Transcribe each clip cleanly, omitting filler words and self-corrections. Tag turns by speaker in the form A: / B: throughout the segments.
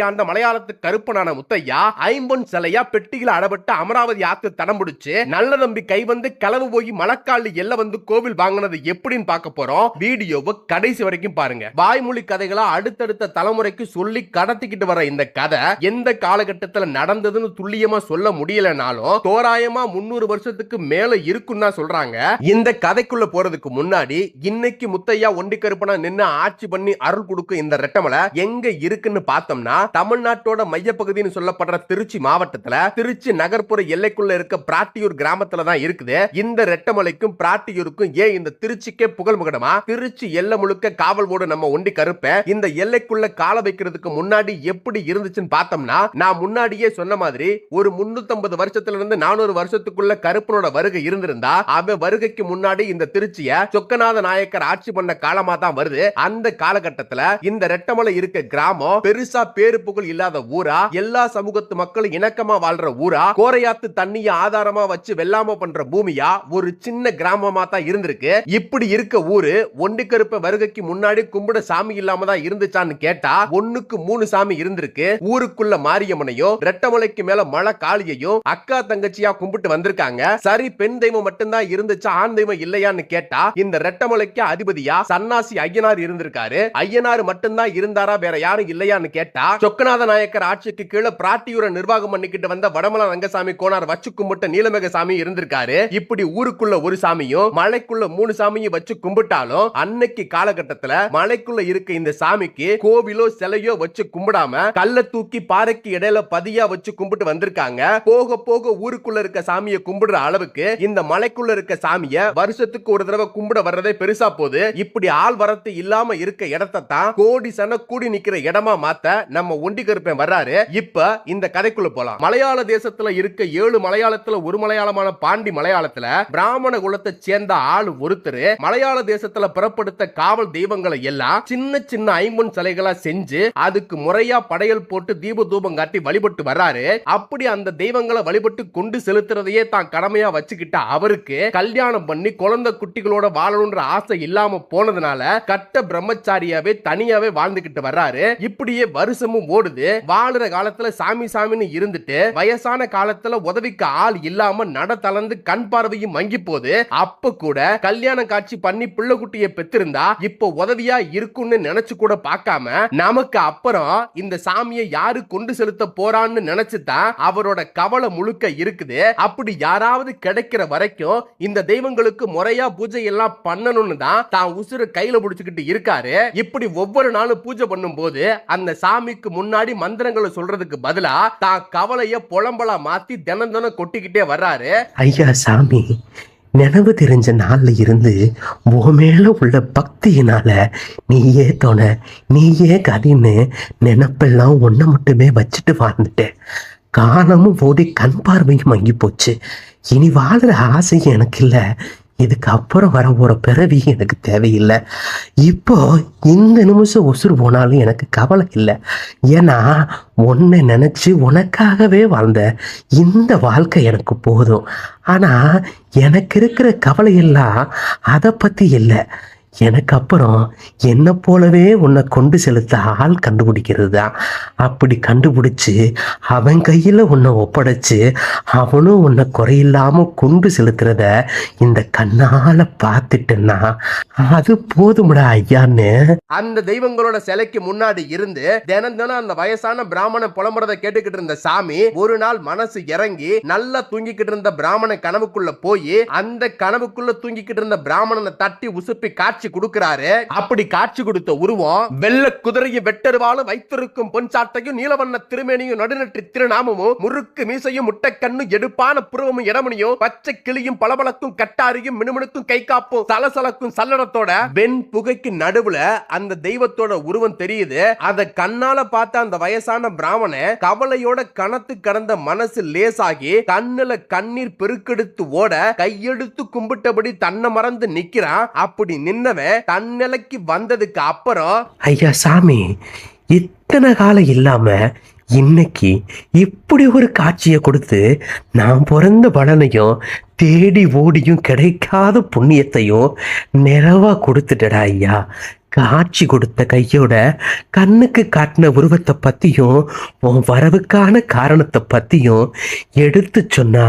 A: அந்த மலையாளத்து கருப்பனான முத்தையா ஐம்பொன் சிலையா பெட்டியில் அடப்பட்டு அமராவதி ஆத்து தடம் பிடிச்சு நல்ல நம்பி கை வந்து களவு போய் மலக்காளி எல்ல வந்து கோவில் வாங்கினது எப்படின்னு பார்க்க போறோம். வீடியோவை கடைசி வரைக்கும் பாருங்க. வாய்மொழி கதைகளா அடுத்தடுத்த தலைமுறைக்கு சொல்லி கடத்திக்கிட்டு வர இந்த கதை எந்த காலகட்டத்தில் நடந்ததுன்னு துல்லியமா சொல்ல முடியலனாலும் தோராயமா 300 வருஷத்துக்கு மேல இருக்குன்னு சொல்றாங்க. இந்த கதைக்குள்ள போறதுக்கு முன்னாடி இன்னைக்கு முத்தையா ஒண்டி கருப்பனா நின்று ஆட்சி பண்ணி அருள் கொடுக்கும் இந்த ரெட்டமலை எங்க இருக்குன்னு பார்த்தோம்னா தமிழ்நாட்டோட மையப்பகுதின்னு சொல்லப்படுற திருச்சி மாவட்டத்துல திருச்சி நகர்ப்புற எல்லைக்குள்ள இருக்க பிராட்டியூர் கிராமத்துல தான் இருக்குது. இந்த ரெட்டமலைக்கும் பிராட்டியூருக்கும் ஏன் இந்த திருச்சிக்கே புகழ்முகடமா திருச்சி எல்லை முழுக்க காவல் ஓடு நம்ம ஒண்டி கருப்ப இந்த எல்லைக்குள்ள கால வைக்கிறதுக்கு முன்னாடி எப்படி இருந்துச்சுன்னு பார்த்தோம்னா நான் முன்னாடியே சொன்ன மாதிரி ஒரு 350 வருஷத்துல இருந்து 400 வருஷத்துக்குள்ள கருப்பனோட வருகை இருந்திருந்தா அவ வருகைக்கு முன்னாடி இந்த திருச்சிய சொக்கநாத நாயக்கர் ஆட்சி பண்ண காலமா தான் வருது. அந்த காலகட்டத்துல இந்த ரெட்டமலை இருக்க கிராமம் பெருசா பேரு புகழ் இல்லாத ஊரா, எல்லா சமூகத்து மக்களும் இணக்கமா வாழ்ற ஊரா, கோரையாத்து தண்ணிய ஆதாரமா வச்சு வெள்ளாம பண்ற பூமியா ஒரு சின்ன கிராமமா தான் இருந்திருக்கு. இப்படி இருக்க ஊரு ஒண்டிக்கருப்ப வருகைக்கு முன்னாடி கும்பிட சாமி இல்லாம தான் இருந்துச்சான்னு கேட்டா 1க்கு 3 சாமி இருந்திருக்கு. ஊருக்குள்ள மாரியம்மனையும் ரெட்டமலைக்கு மேல மலை காளியையும் அக்கா தங்கச்சியா கும்பிட்டு வந்திருக்காங்க. சரி, பெண் தெய்வம் மட்டும்தான் இருந்துச்சா ஆண் தெய்வம் இல்லையான்னு கேட்டா இந்த ரெட்டமலைக்கு அதிபதியா சன்னாசி ஐயனார் இருந்திருக்காரு. ஐயனார் மட்டும்தான் இருந்தாரா வேற யாரும் இல்லையான்னு கேட்டா சொக்கநாத நாயக்கர் ஆட்சிக்கு கீழே பிராட்டியூரை நிர்வாகம் பண்ணிக்கிட்டு வந்த வடமல ரங்கசாமி கோனார் வச்சு கும்பிட்ட நீலமேக சாமி இருந்திருக்காரு. இப்படி ஊருக்குள்ள ஒரு சாமியும் மலைக்குள்ள 3 சாமியும் வச்சு கும்பிட்டாலும் அன்னைக்கு காலகட்டத்துல மலைக்குள்ள இருக்க இந்த சாமிக்கு கோவிலோ சிலையோ வச்சு கும்பிடாம கல்ல தூக்கி பாறைக்கு இடையில பதியா வச்சு கும்பிட்டு வந்திருக்காங்க. போக போக ஊருக்குள்ள இருக்க சாமியை கும்பிடுற அளவுக்கு இந்த மலைக்குள்ள இருக்க சாமிய வருஷத்துக்கு ஒரு தடவை கும்பிட வர்றதே பெருசா போகுது. இப்படி ஆள் வரத்து இல்லாம இருக்க இடத்தை தான் கோடி சன கூடி நிக்கிற இடமா மாத்த நம்ம ஒண்டி கருப்பன் வர்றாரு. இப்ப இந்த கதைக்குள்ள போலாம். மலையாள தேசத்துல இருக்க 7 மலையாளத்துல ஒரு மலையாளமான பாண்டி மலையாளத்துல பிராமண குலத்தை சேர்ந்த ஆளு ஒருத்தர் மலையாள தேசத்துல புறப்படுத்த காவல் தெய்வங்களை எல்லாம் சின்ன சின்ன ஐம்பொன் சிலைகளா செஞ்சு அதுக்கு முறையா படையல் போட்டு தீப தூபம் காட்டி வழிபட்டு வர்றாரு. அப்படி அந்த தெய்வங்களை வழிபட்டு கொண்டு செலுத்துறதையே தான் கடமையா வச்சுக்கிட்ட அவருக்கு கல்யாணம் பண்ணி குழந்தை குட்டிகளோட வாழணும்ன்ற ஆசை இல்லாம போனதுனால கட்ட பிரம்மச்சாரியாவே தனியாவே வாழ்ந்துகிட்டு வர்றாரு. இப்படியே வருஷமும் ஓடுது. வாழுற காலத்துல சாமி சாமின்னு இருந்துட்டு வயசான காலத்துல உதவிக்கு ஆள் இல்லாம நட தளர்ந்து கண் பார்வையும் மங்கி போது. அப்ப கூட கல்யாண காட்சி பண்ணி பிள்ளை குட்டியை பெற்றிருந்தா இப்ப உதவியா இருக்கும்னு நினைச்சு கூட பார்க்காம நமக்கு அப்புறம் இந்த சாமியை யாரு கொண்டு செலுத்த போறான்னு நினைச்சுதான் அவரோட கவலை முழுக்க இருக்குது. அப்படி யாராவது கிடைக்கிற வரைக்கும் இந்த தெய்வங்களுக்கு முறையா பூஜை எல்லாம் பண்ணணும்னு தான் உசுர கையில பிடிச்சுக்கிட்டு இருக்காரு. இப்படி ஒவ்வொரு நாளும் பூஜை பண்ணும் போது அந்த சாமிக்கு முன்னாடி மந்திரங்களை சொல்றதுக்கு பதிலா தான் கவலைய புலம்பலா மாத்தி தினம் தினம் கொட்டிக்கிட்டே வர்றாரு.
B: ஐயா சாமி, நினைவு தெரிஞ்ச நாள்ல இருந்து உன் மேல உள்ள பக்தியினால நீயே தோண நீயே கதின்னு நினைப்பெல்லாம் ஒன்ன மட்டுமே வச்சுட்டு வாழ்ந்துட்டேன். காலமும் ஓடி கண் பார்வையும் மங்கி போச்சு. இனி வாழ்ற ஆசை எனக்கு இல்லை. இதுக்கு அப்புறம் வர ஒரு பிறவி எனக்கு தேவையில்லை. இப்போ இந்த நிமிஷம் உசுறு போனாலும் எனக்கு கவலை இல்லை. ஏன்னா உன்னை நினைச்சு உனக்காகவே வாழ்ந்த இந்த வாழ்க்கை எனக்கு போதும். ஆனா எனக்கு இருக்கிற கவலையெல்லாம் அதை பத்தி இல்லை. எனக்கு அப்புறம் என்னை போலவே உன்னை கொண்டு செலுத்த ஆள் கண்டுபிடிக்கிறது தான். அப்படி கண்டுபிடிச்சு அவன் கையில் உன்னை ஒப்படைச்சு அவனும் உன்னை குறையில்லாம கொண்டு செலுத்துறத இந்த கண்ணால பார்த்துட்டேன்னா அது போதும்டா ஐயான்னு
A: அந்த தெய்வங்களோட சிலைக்கு முன்னாடி இருந்து தினம் தினம் அந்த வயசான பிராமணன் புலம்புறத கேட்டுக்கிட்டு இருந்த சாமி ஒரு நாள் மனசு இறங்கி நல்லா தூங்கிக்கிட்டு இருந்த பிராமணன் கனவுக்குள்ள போய் அந்த கனவுக்குள்ள தூங்கிக்கிட்டு இருந்த பிராமணனை தட்டி உசுப்பி காட்சி கொடுக்கிறாரு. அப்படி காட்சி கொடுத்த உருவம் வெள்ள குதிரையும் வெட்டருவாலும் வைத்திருக்கும் பொன்சாட்டையும் நீலவண்ண திருமேனியும் நடுநெற்றி திருநாமமும் முறுக்கு மீசையும் முட்டைக்கண்ணு எடுப்பான புருவமும் இடமணியும் பச்சை கிளியும் பளபளக்கும் கட்டாரியும் மினுமினுக்கும் கை காப்பும் சலசலக்கும் சல்லடத்தோட வெண் புகைக்கு நடுவுல அந்த தெய்வத்தோட உருவம் தெரியுது. அத கண்ணால பார்த்த அந்த வயசான பிராமணன் கவலையோட கணத்து கடந்த மனசு லேசாகி கண்ணுல கண்ணீர் பெருக்கெடுத்து ஓட கையெடுத்து கும்பிட்டபடி தன்னை மறந்து நிக்கிறான். அப்படி நின்னவன் தன்னலைக்கு வந்ததுக்கு அப்புறம்
B: ஐயா சாமி, இத்தனை காலம் இல்லாம இன்னைக்கு இப்படி ஒரு காட்சியை கொடுத்து நான் பிறந்த பலனையும் தேடி ஓடியும் கிடைக்காத புண்ணியத்தையும் நிறைவா கொடுத்துட்டடா ஐயா. காட்சி கொடுத்த கையோட கண்ணுக்கு காட்டின உருவத்தை பத்தியும் உன் வரவுக்கான காரணத்தை பத்தியும் எடுத்து சொன்னா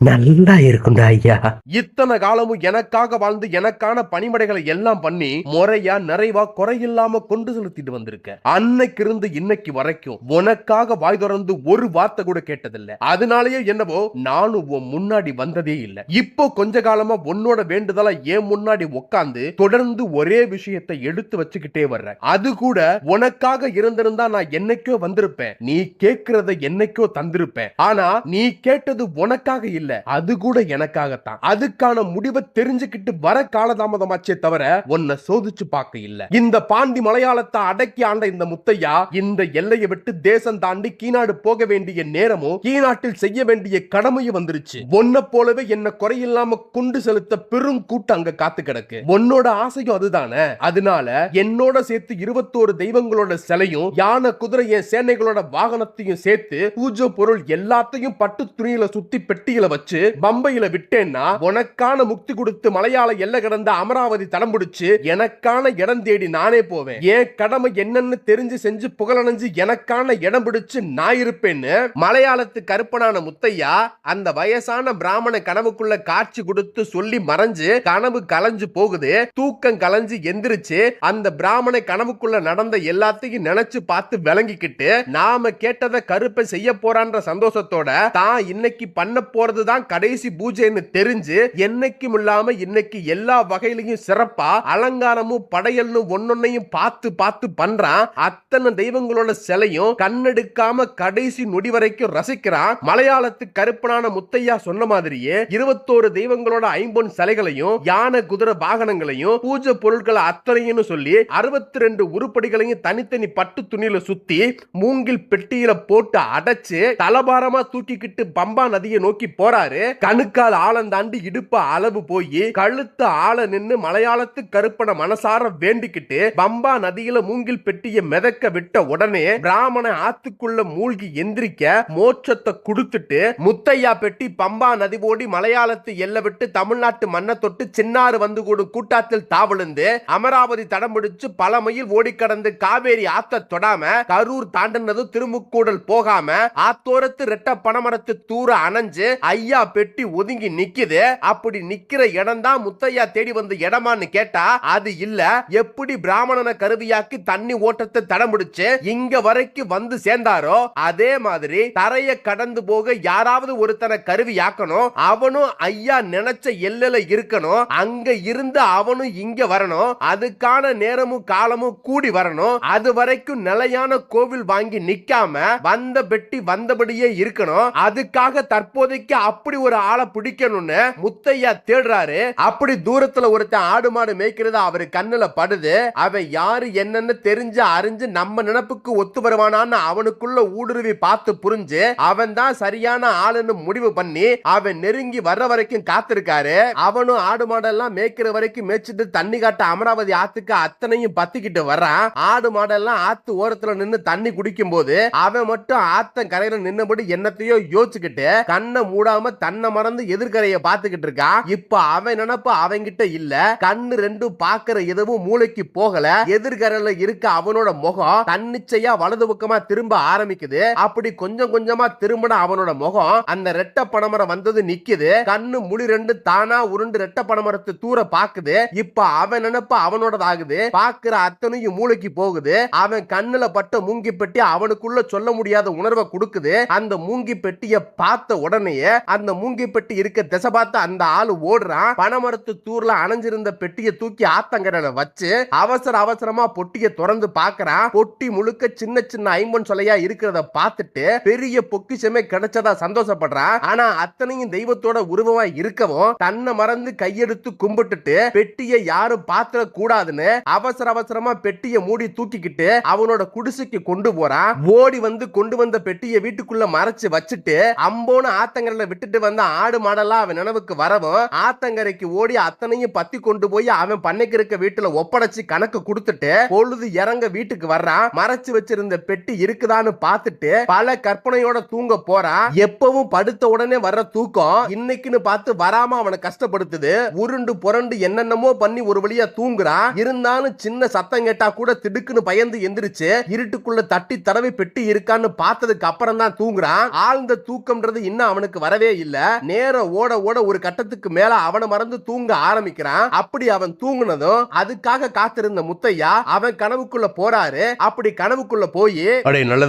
B: நல்லா இருக்கும்டா ஐயா.
A: இத்தனை காலமும் எனக்காக வாழ்ந்து எனக்கான பணிமடைகளை எல்லாம் பண்ணி முறையா நிறைவா குறையில்லாம கொண்டு செலுத்திட்டு வந்திருக்க. அன்னைக்கு இருந்து இன்னைக்கு வரைக்கும் உனக்காக வாய் திறந்து ஒரு வார்த்தை கூட கேட்டதில்லை. அதனாலயே என்னவோ நானும் உன் முன்னாடி வந்ததே இல்லை. இப்போ கொஞ்ச காலமா உன்னோட வேண்டுதலா ஏன் முன்னாடி உட்கார்ந்து தொடர்ந்து ஒரே விஷயத்தை எடுத்து வச்சுக்கிட்டே வர்றேன். அது கூட உனக்காக இருந்திருந்தா நான் என்னைக்கோ வந்திருப்பேன். நீ கேட்கிறத என்னைக்கோ தந்திருப்பேன். ஆனா நீ கேட்டது உனக்காக இல்ல, அது கூட எனக்காகத்தான். அதுக்கான முடிவை தெரிஞ்சுக்கிட்டு வர காலதாமதமாச்சே தவிர உன்னை சோதிச்சு பார்க்க இல்ல. இந்த பாண்டி மலையாளத்தை அடக்கி ஆண்ட இந்த முத்தையா இந்த எல்லையை விட்டு தேசம் தாண்டி கீநாடு போக வேண்டிய நேரமும் கீநாட்டில் செய்ய வேண்டிய கடமையும் வந்துருச்சு. உன்னை போலவே என்ன குறையில்லாம கொண்டு செலுத்த பெரும் கூட்டம் அங்க காத்து கிடக்கு. உன்னோட ஆசையும் அதுதானே. அதனால என்னோட சேர்த்து 21 தெய்வங்களோட சிலையும் யானை குதிரை என் சேனைகளோட வாகனத்தையும் சேர்த்து பூஜை பொருள் எல்லாத்தையும் பட்டு துணியில சுத்தி பெட்டியில வச்சு பம்பையில விட்டேன்னா உனக்கான முக்தி கொடுத்து மலையாள எல்லை கடந்த அமராவதி தடம் பிடிச்சு எனக்கான இடம் தேடி நானே போவேன். என் கடமை என்னன்னு தெரிஞ்சு செஞ்சு புகழணைஞ்சு எனக்கான இடம் பிடிச்சு நான் இருப்பேன்னு மலையாளத்து கருப்பனான முத்தையா அந்த வயசான பிராமண கனவுக்குள்ள காட்சி கொடுத்து சொல்லி மறைஞ்சு கனவு கலைஞ்சு போகுது. தூக்கம் கலைஞ்சு எந்திரிச்சு அந்த பிராமண கனவுக்குள்ள நடந்த எல்லாத்தையும் நினைச்சு பார்த்து விளங்கிக்கிட்டு நாம கேட்டதை கருப்பை செய்ய போறான்ற சந்தோஷத்தோட தான் இன்னைக்கு பண்ண போறதுதான் கடைசி பூஜைன்னு தெரிஞ்சு என்னைக்கும் இல்லாம இன்னைக்கு எல்லா வகையிலையும் சிறப்பா அலங்காரமும் படையல்னு ஒன்னொன்னையும் பார்த்து பார்த்து பண்றான். அத்தனை தெய்வங்களோட சிலையும் கண்ணெடுக்காம கடைசி நொடி வரைக்கும் ரசிக்கிறான். மலையாளத்து கருப்பனான முத்தையா சொன்ன மாதிரியே 21 தெய்வங்களோட 50 சிலைகளையும் யானை குதிரை வாகனங்களையும் பூஜை பொருட்களை அத்தனையும் சொல்லி 62 உருப்படிகளையும் தனித்தனி பட்டு துணியில சுத்தி மூங்கில் பெட்டியில போட்டு அடைச்சு தலபாரமா தூக்கிக்கிட்டு பம்பா நதியை நோக்கி போறாரு. கணுக்கால் ஆழம் தாண்டி இடுப்பு அளவு போய் கழுத்து ஆழ நின்னு மலையாளத்து கருப்பனை மனசார வேண்டிக்கிட்டு பம்பா நதியில மூங்கில் பெட்டியை மிதக்க விட்ட உடனே பிராமண ஆத்துக்குள்ள மூழ்கி எந்திரிக்க மோட்சத்தை கொடுத்துட்டு முத்தையா பெட்டி பம்பா நதி ஓடி மலையாளத்து எல்லை விட்டு தமிழ்நாட்டு மண்ணை தொட்டு சின்னாறு வந்து கூடும் கூட்டாத்தில் தாவழுந்து அமராவதி தடம் பிடிச்சு பல மைல் ஓடி கடந்து காவேரி ஆத்த தொடாம கரூர் தாண்டினது திருமுக்கூடல் போகாம ஆத்தோரத்து ரெட்ட பனமரத்து தூர அணைஞ்சு ஐயா பெட்டி ஒதுங்கி நிக்குது. அப்படி நிக்கிற இடம் தான் முத்தையா தேடி வந்த இடமான்னு கேட்டா அது இல்ல. எப்படி பிராமணனை கருவியாக்கி தண்ணி ஓட்டத்தை தடம் பிடிச்சு இங்க வரைக்கும் வந்து சேர்ந்தாரோ அதே மாதிரி தரைய கடந்து போக யாராவது ஒருத்தனை கருவியாக்கணும். அவனும் ஐயா நினைச்ச எல்லையில இருக்கணும். அங்க இருந்து அவனும் இங்க வரணும். அதுக்கான நேரமும் காலமும் கூடி வரணும். அது வரைக்கும் நிலையான கோவில் வாங்கி நிக்காம வந்த பெட்டி வந்தபடியே இருக்கணும். அதுக்காக தற்போதைக்கு அப்படி ஒரு ஆளை பிடிக்கணும்னு முத்தையா தேடுறாரு. அப்படி தூரத்துல ஒருத்தன் ஆடு மாடு மேய்க்கிறது அவரு கண்ணுல படுது. அவன் யாரு என்னன்னு தெரிஞ்சு அறிஞ்சு நம்ம நினைப்புக்கு ஒத்து வருவானான்னு அவனுக்குள்ள ஊடுருவி பார்த்து புரிஞ்சு அவன் தான் சரியான ஆளுன்னு முடிவு பண்ணி அவன் நெருங்கி வர்ற வரைக்கும் காத்திருக்காரு. அவனும் ஆடு மாடெல்லாம் மேய்க்கிற வரைக்கும் மேய்ச்சிட்டு தண்ணி காட்ட அமராவதி ஆத்துக்கு அத்தனையும் பத்திக்கிட்டு வர்றான். ஆடு மாடெல்லாம் ஆத்து ஓரத்துல நின்னு தண்ணி குடிக்கும் போது அவன் மட்டும் ஆத்த கரையில நின்னபடி என்னத்தையோ யோசிச்சுக்கிட்டு கண்ணை மூடாம தன்னை மறந்து எதிர்கரைய பாத்துக்கிட்டு இருக்கான். இப்ப அவன் நினைப்பு அவங்கிட்ட இல்ல. கண்ணு ரெண்டும் பாக்குற எதுவும் மூளைக்கு போகல. எதிர்கரையில இருக்க அவனோட முகம் தன்னிச்சையா வலது பக்கமா திரும்ப ஆரம்பிக்குது. அப்படி கொஞ்சம் கொஞ்சமா திரும்பின அவனோட முகம் அந்த ரெட்ட பனைமரம் வந்தது நிக்குது. கண்ணு முழி ரெண்டு தானா உருண்டு ரெட்ட பனைமரத்து தூர பாக்குது. இப்ப அவன் நினைப்பு அவனோடதாகுது. பாக்குற அத்தனையும் மூளைக்கு போகுது. அவன் கண்ணுல பட்ட மூங்கி பெட்டி அவனுக்குள்ள சொல்ல முடியாத உணர்வை கொடுக்குது. அந்த மூங்கி பெட்டிய பார்த்த உடனேயே அந்த மூங்கி பெட்டி இருக்க திசை பார்த்து அந்த ஆளு ஓடுறான். பனைமரத்து தூர்ல அணைஞ்சிருந்த பெட்டியை தூக்கி ஆத்தங்கரையில வச்சு அவசர அவசரமா பொட்டியை திறந்து பாக்குறான். பொட்டி முழுக்க சின்ன சின்ன 50 சொலையா இருக்கிறத பார்த்துட்டு பெரிய பொக்கிஷமே கிடைச்சதா சந்தோஷப்படுறான். ஆனா அத்தனையும் தெய்வத்தோட உருவமா இருக்கவும் தன்னை மறந்து கையெடுத்து கும்பிட்டுட்டு பெட்டியை யாரும் பாத்திர கூடாதுன்னு அவசர அவசரமா பெட்டியை மூடி தூக்கிக்கிட்டு அவனோட குடிசைக்கு கொண்டு போறான். ஓடி வந்து கொண்டு வந்த பெட்டியை வீட்டுக்குள்ள மறைச்சு வச்சுட்டு அம்போன ஆத்தங்கரையில விட்டு விட்டுட்டு வந்த ஆடு மாடெல்லாம் அவன் நினைவுக்கு வரவும் ஆத்தங்கரைக்கு ஓடி அத்தனையும் பத்தி கொண்டு போய் அவன் பண்ணைக்கு இருக்க வீட்டுல ஒப்படைச்சு கணக்கு கொடுத்துட்டு பொழுது இறங்க வீட்டுக்கு வர்றான். மறைச்சு வச்சிருந்த பெட்டி இருக்குதான்னு பார்த்துட்டு பல கற்பனையோட தூங்க போறான். எப்பவும் படுத்த உடனே வர்ற தூக்கம் இன்னைக்குன்னு பார்த்து வராம அவனை கஷ்டப்படுத்துது. உருண்டு புரண்டு என்னென்னமோ பண்ணி ஒரு வழியா தூங்குறான். இருந்தாலும் சின்ன சத்தம் கேட்டா கூட திடுக்குன்னு பயந்து எந்திரிச்சு இருட்டுக்குள்ள தட்டி தடவை பெட்டி இருக்கான்னு பார்த்ததுக்கு அப்புறம் தான் தூங்குறான். ஆழ்ந்த தூக்கம்ன்றது இன்னும் அவனுக்கு வரவே இல்ல. நேரம் ஓட ஓட ஒரு கட்டத்துக்கு மேல அவனை மறந்து தூங்க ஆரம்பிக்கிறான். அப்படி அவன் தூங்குனதும் அதுக்காக காத்திருந்த முத்தையா அவன் கனவுக்குள்ள போறாரு. அப்படி கனவுக்குள்ள போய், அடே நல்ல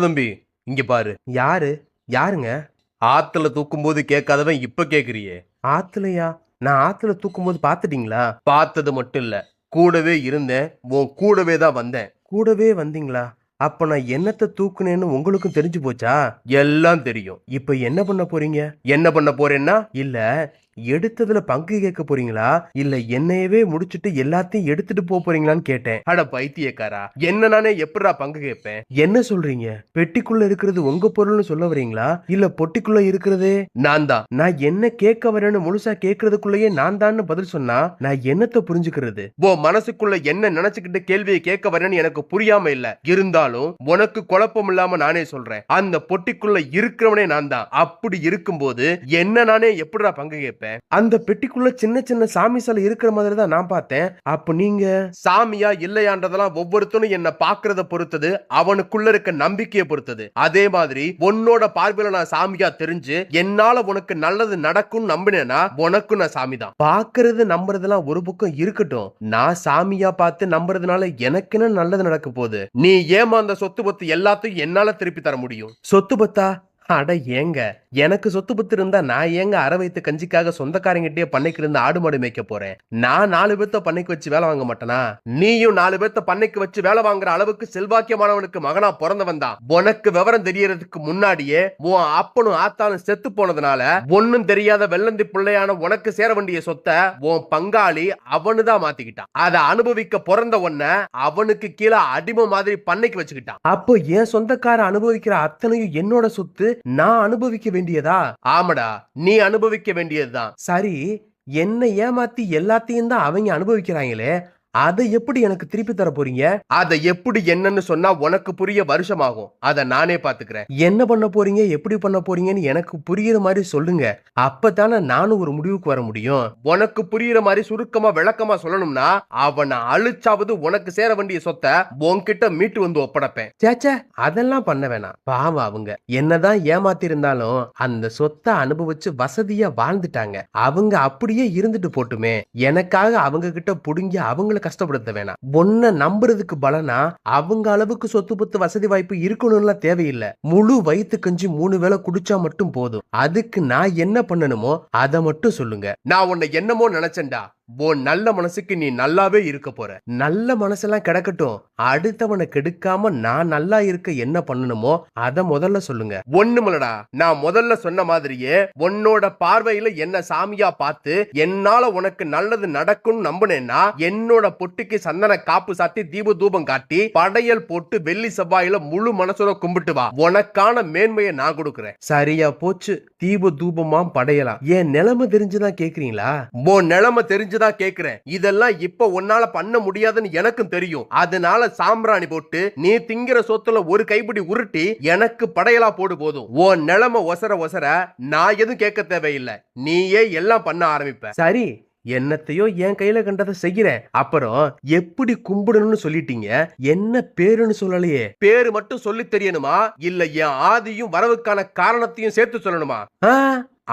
A: தம்பி இங்க பாரு. யாருங்க? ஆத்துல தூக்கும் போது கேட்காதவன் இப்ப கேக்குறியே. ஆத்துலயா? நான் ஆத்துல தூக்கும் போது பாத்துட்டீங்களா? பார்த்தது மட்டும் இல்ல, கூடவே இருந்தேன். உன் கூடவே தான் வந்தேன். கூடவே வந்தீங்களா? அப்ப நான் என்னத்தை தூக்குனேன்னு உங்களுக்கும் தெரிஞ்சு போச்சா? எல்லாம் தெரியும். இப்ப என்ன பண்ண போறீங்க? என்ன பண்ண போறேன்னா, இல்ல எடுத்ததுல பங்கு கேட்க போறீங்களா, இல்ல என்னையவே முடிச்சிட்டு எல்லாத்தையும் எடுத்துட்டு போறீங்களான்னு கேட்டேன். அட பைத்தியக்காரா, என்ன நானே எப்படா பங்கு கேட்பேன்? என்ன சொல்றீங்க? பெட்டிக்குள்ள இருக்கிறது உங்க பொருள்னு சொல்ல வரீங்களா, இல்ல பொட்டிக்குள்ள இருக்கிறதே நான் தான்? நான் என்ன கேட்க வரேன்னு முழுசா கேட்கறதுக்குள்ளேயே நான் தான் பதில் சொன்னா நான் என்னத்தை புரிஞ்சுக்கிறது? மனசுக்குள்ள என்ன நினைச்சுக்கிட்டு கேள்வியை கேட்க வரேன்னு எனக்கு புரியாம இல்ல. இருந்தாலும் உனக்கு குழப்பம் இல்லாம நானே சொல்றேன், அந்த பொட்டிக்குள்ள இருக்கிறவனே நான் தான். அப்படி இருக்கும்போது என்ன நானே எப்படா பங்கு கேட்பேன்? அந்த பெட்டிக்குள்ள சின்ன சின்ன சாமி சிலை இருக்கிற மாதிரி தான் நான் பார்த்தேன். அப்ப நீங்க சாமியா இல்லையான்றதெல்லாம் ஒவ்வொருத்தனும் என்ன பாக்குறத பொறுத்தது, அவனுக்குள்ள இருக்க நம்பிக்கையை பொறுத்தது. அதே மாதிரி உன்னோட பார்வையில நான் சாமியா தெரிஞ்சு என்னால உனக்கு நல்லது நடக்கும் நம்பினேன்னா உனக்கும் நான் சாமி தான். பாக்குறது நம்புறதெல்லாம் ஒரு பக்கம் இருக்கட்டும், நான் சாமியா பார்த்து நம்புறதுனால எனக்கு என்ன நல்லது நடக்க போகுது? நீ ஏமா அந்த சொத்து பத்து எல்லாத்தையும் என்னால திருப்பி தர முடியும்? சொத்து பத்தா? அட ஏங்க, எனக்கு சொத்து பத்து இருந்தா நான் ஏங்க அரை வயித்து கஞ்சிக்காக சொந்தக்காரங்கிட்டே பண்ணைக்கு இருந்து ஆடு மாடு மேய்க்க போறேன்? நான் 4 பேர்த்த பண்ணைக்கு வச்சு வேலை வாங்க மாட்டேனா? நீயும் 4 பேர்த்த பண்ணைக்கு வச்சு வேலை வாங்குற அளவுக்கு செல்வாக்கியமானவனுக்கு மகனா பிறந்தவன் தான். உனக்கு விவரம் தெரியறதுக்கு முன்னாடியே உன் அப்பனும் ஆத்தாலும் செத்து போனதுனால ஒன்னும் தெரியாத வெள்ளந்தி பிள்ளையான உனக்கு சேர வேண்டிய சொத்தை உன் பங்காளி அவனுதான் மாத்திக்கிட்டான். அதை அனுபவிக்க பிறந்த உன்ன அவனுக்கு கீழே அடிமை மாதிரி பண்ணைக்கு வச்சுக்கிட்டான். அப்போ என் சொந்தக்கார அனுபவிக்கிற அத்தனையும் என்னோட சொத்து, நான் அனுபவிக்க வேண்டியதா? ஆமாடா, நீ அனுபவிக்க வேண்டியதுதான். சரி, என்ன ஏமாத்தி எல்லாத்தையும் தான் அவங்க அனுபவிக்கிறாங்களே, அதை எப்படி எனக்கு திருப்பி தர போறீங்க? அதை எப்படி என்னன்னு சொன்னா உனக்கு புரிய வருஷமாகும். அதை நானே பாத்துக்கிறேன். என்ன பண்ண போறீங்க, எப்படி பண்ண போறீங்கன்னு எனக்கு புரியுற மாதிரி சொல்லுங்க. அப்பதானே நானும் ஒரு முடிவுக்கு வர முடியும். உனக்கு புரியுற மாதிரி சுருக்கமா விளக்கமா சொல்லணும்னா, அவனை அழிச்சாவது உனக்கு சேர வேண்டிய சொத்தை உன்கிட்ட மீட்டு வந்து ஒப்படைப்பேன். சேச்சே, அதெல்லாம் பண்ண வேணாம். பாவம், அவங்க என்னதான் ஏமாத்தி இருந்தாலும் அந்த சொத்தை அனுபவிச்சு வசதியா வாழ்ந்துட்டாங்க. அவங்க அப்படியே இருந்துட்டு போட்டுமே, எனக்காக அவங்க கிட்ட புடுங்கி அவங்கள கஷ்டப்படுத்த வேணாம். ஒன்ன நம்புறதுக்கு பலனா அவங்க அளவுக்கு சொத்து பத்து வசதி வாய்ப்பு இருக்கணும்லாம் தேவையில்லை. முழு வயிற்று கஞ்சி 3 வேளை குடிச்சா மட்டும் போதும். அதுக்கு நான் என்ன பண்ணணுமோ அதை மட்டும் சொல்லுங்க. நான் உன்னை என்னமோ நினைச்சேன்டா. நல்ல மனசுக்கு நீ நல்லாவே இருக்க போற. நல்ல மனசெல்லாம் கிடக்கட்டும், அடுத்தவனை கெடுக்காம நான் நல்லா இருக்க என்ன பண்ணணுமோ அத முதல்ல சொல்லுங்க. ஒண்ணுமில்லடா, நான் முதல்ல சொன்ன மாதிரியே உன்னோட பார்வையில என்ன சாமியா பார்த்து என்னால உனக்கு நல்லது நடக்கும் நம்பினேன்னா என்னோட பொட்டுக்கு சந்தன காப்பு சாத்தி தீப தூபம் காட்டி படையல் போட்டு வெள்ளி செவ்வாயில முழு மனசோட கும்பிட்டு வா. உனக்கான மேன்மையை நான் கொடுக்கிறேன். சரியா போச்சு. தீப தூபமா படையலாம். என் நிலைமை தெரிஞ்சுதான் கேக்குறீங்களா? உன் நிலைமை தெரிஞ்சுதான் கேக்குறேன். இதெல்லாம் இப்ப உன்னால பண்ண முடியாதுன்னு எனக்கும் தெரியும். அதனால சாம்பிராணி போட்டு நீ திங்கிற சொத்துல ஒரு கைப்பிடி உருட்டி எனக்கு படையலா போடு போதும். உன் நிலைமை ஒசர ஒசர நான் எதுவும் கேட்க தேவையில்லை. நீயே எல்லாம் பண்ண ஆரம்பிப்ப. சரி, என்னத்தையோ என் கையில கண்டதை செய்கிறேன். அப்புறம் எப்படி கும்பிடணும்னு சொல்லிட்டீங்க, என்ன பேருன்னு சொல்லலையே. பேரு மட்டும் சொல்லி தெரியணுமா, இல்ல என் ஆதியும் வரவுக்கான காரணத்தையும் சேர்த்து சொல்லணுமா?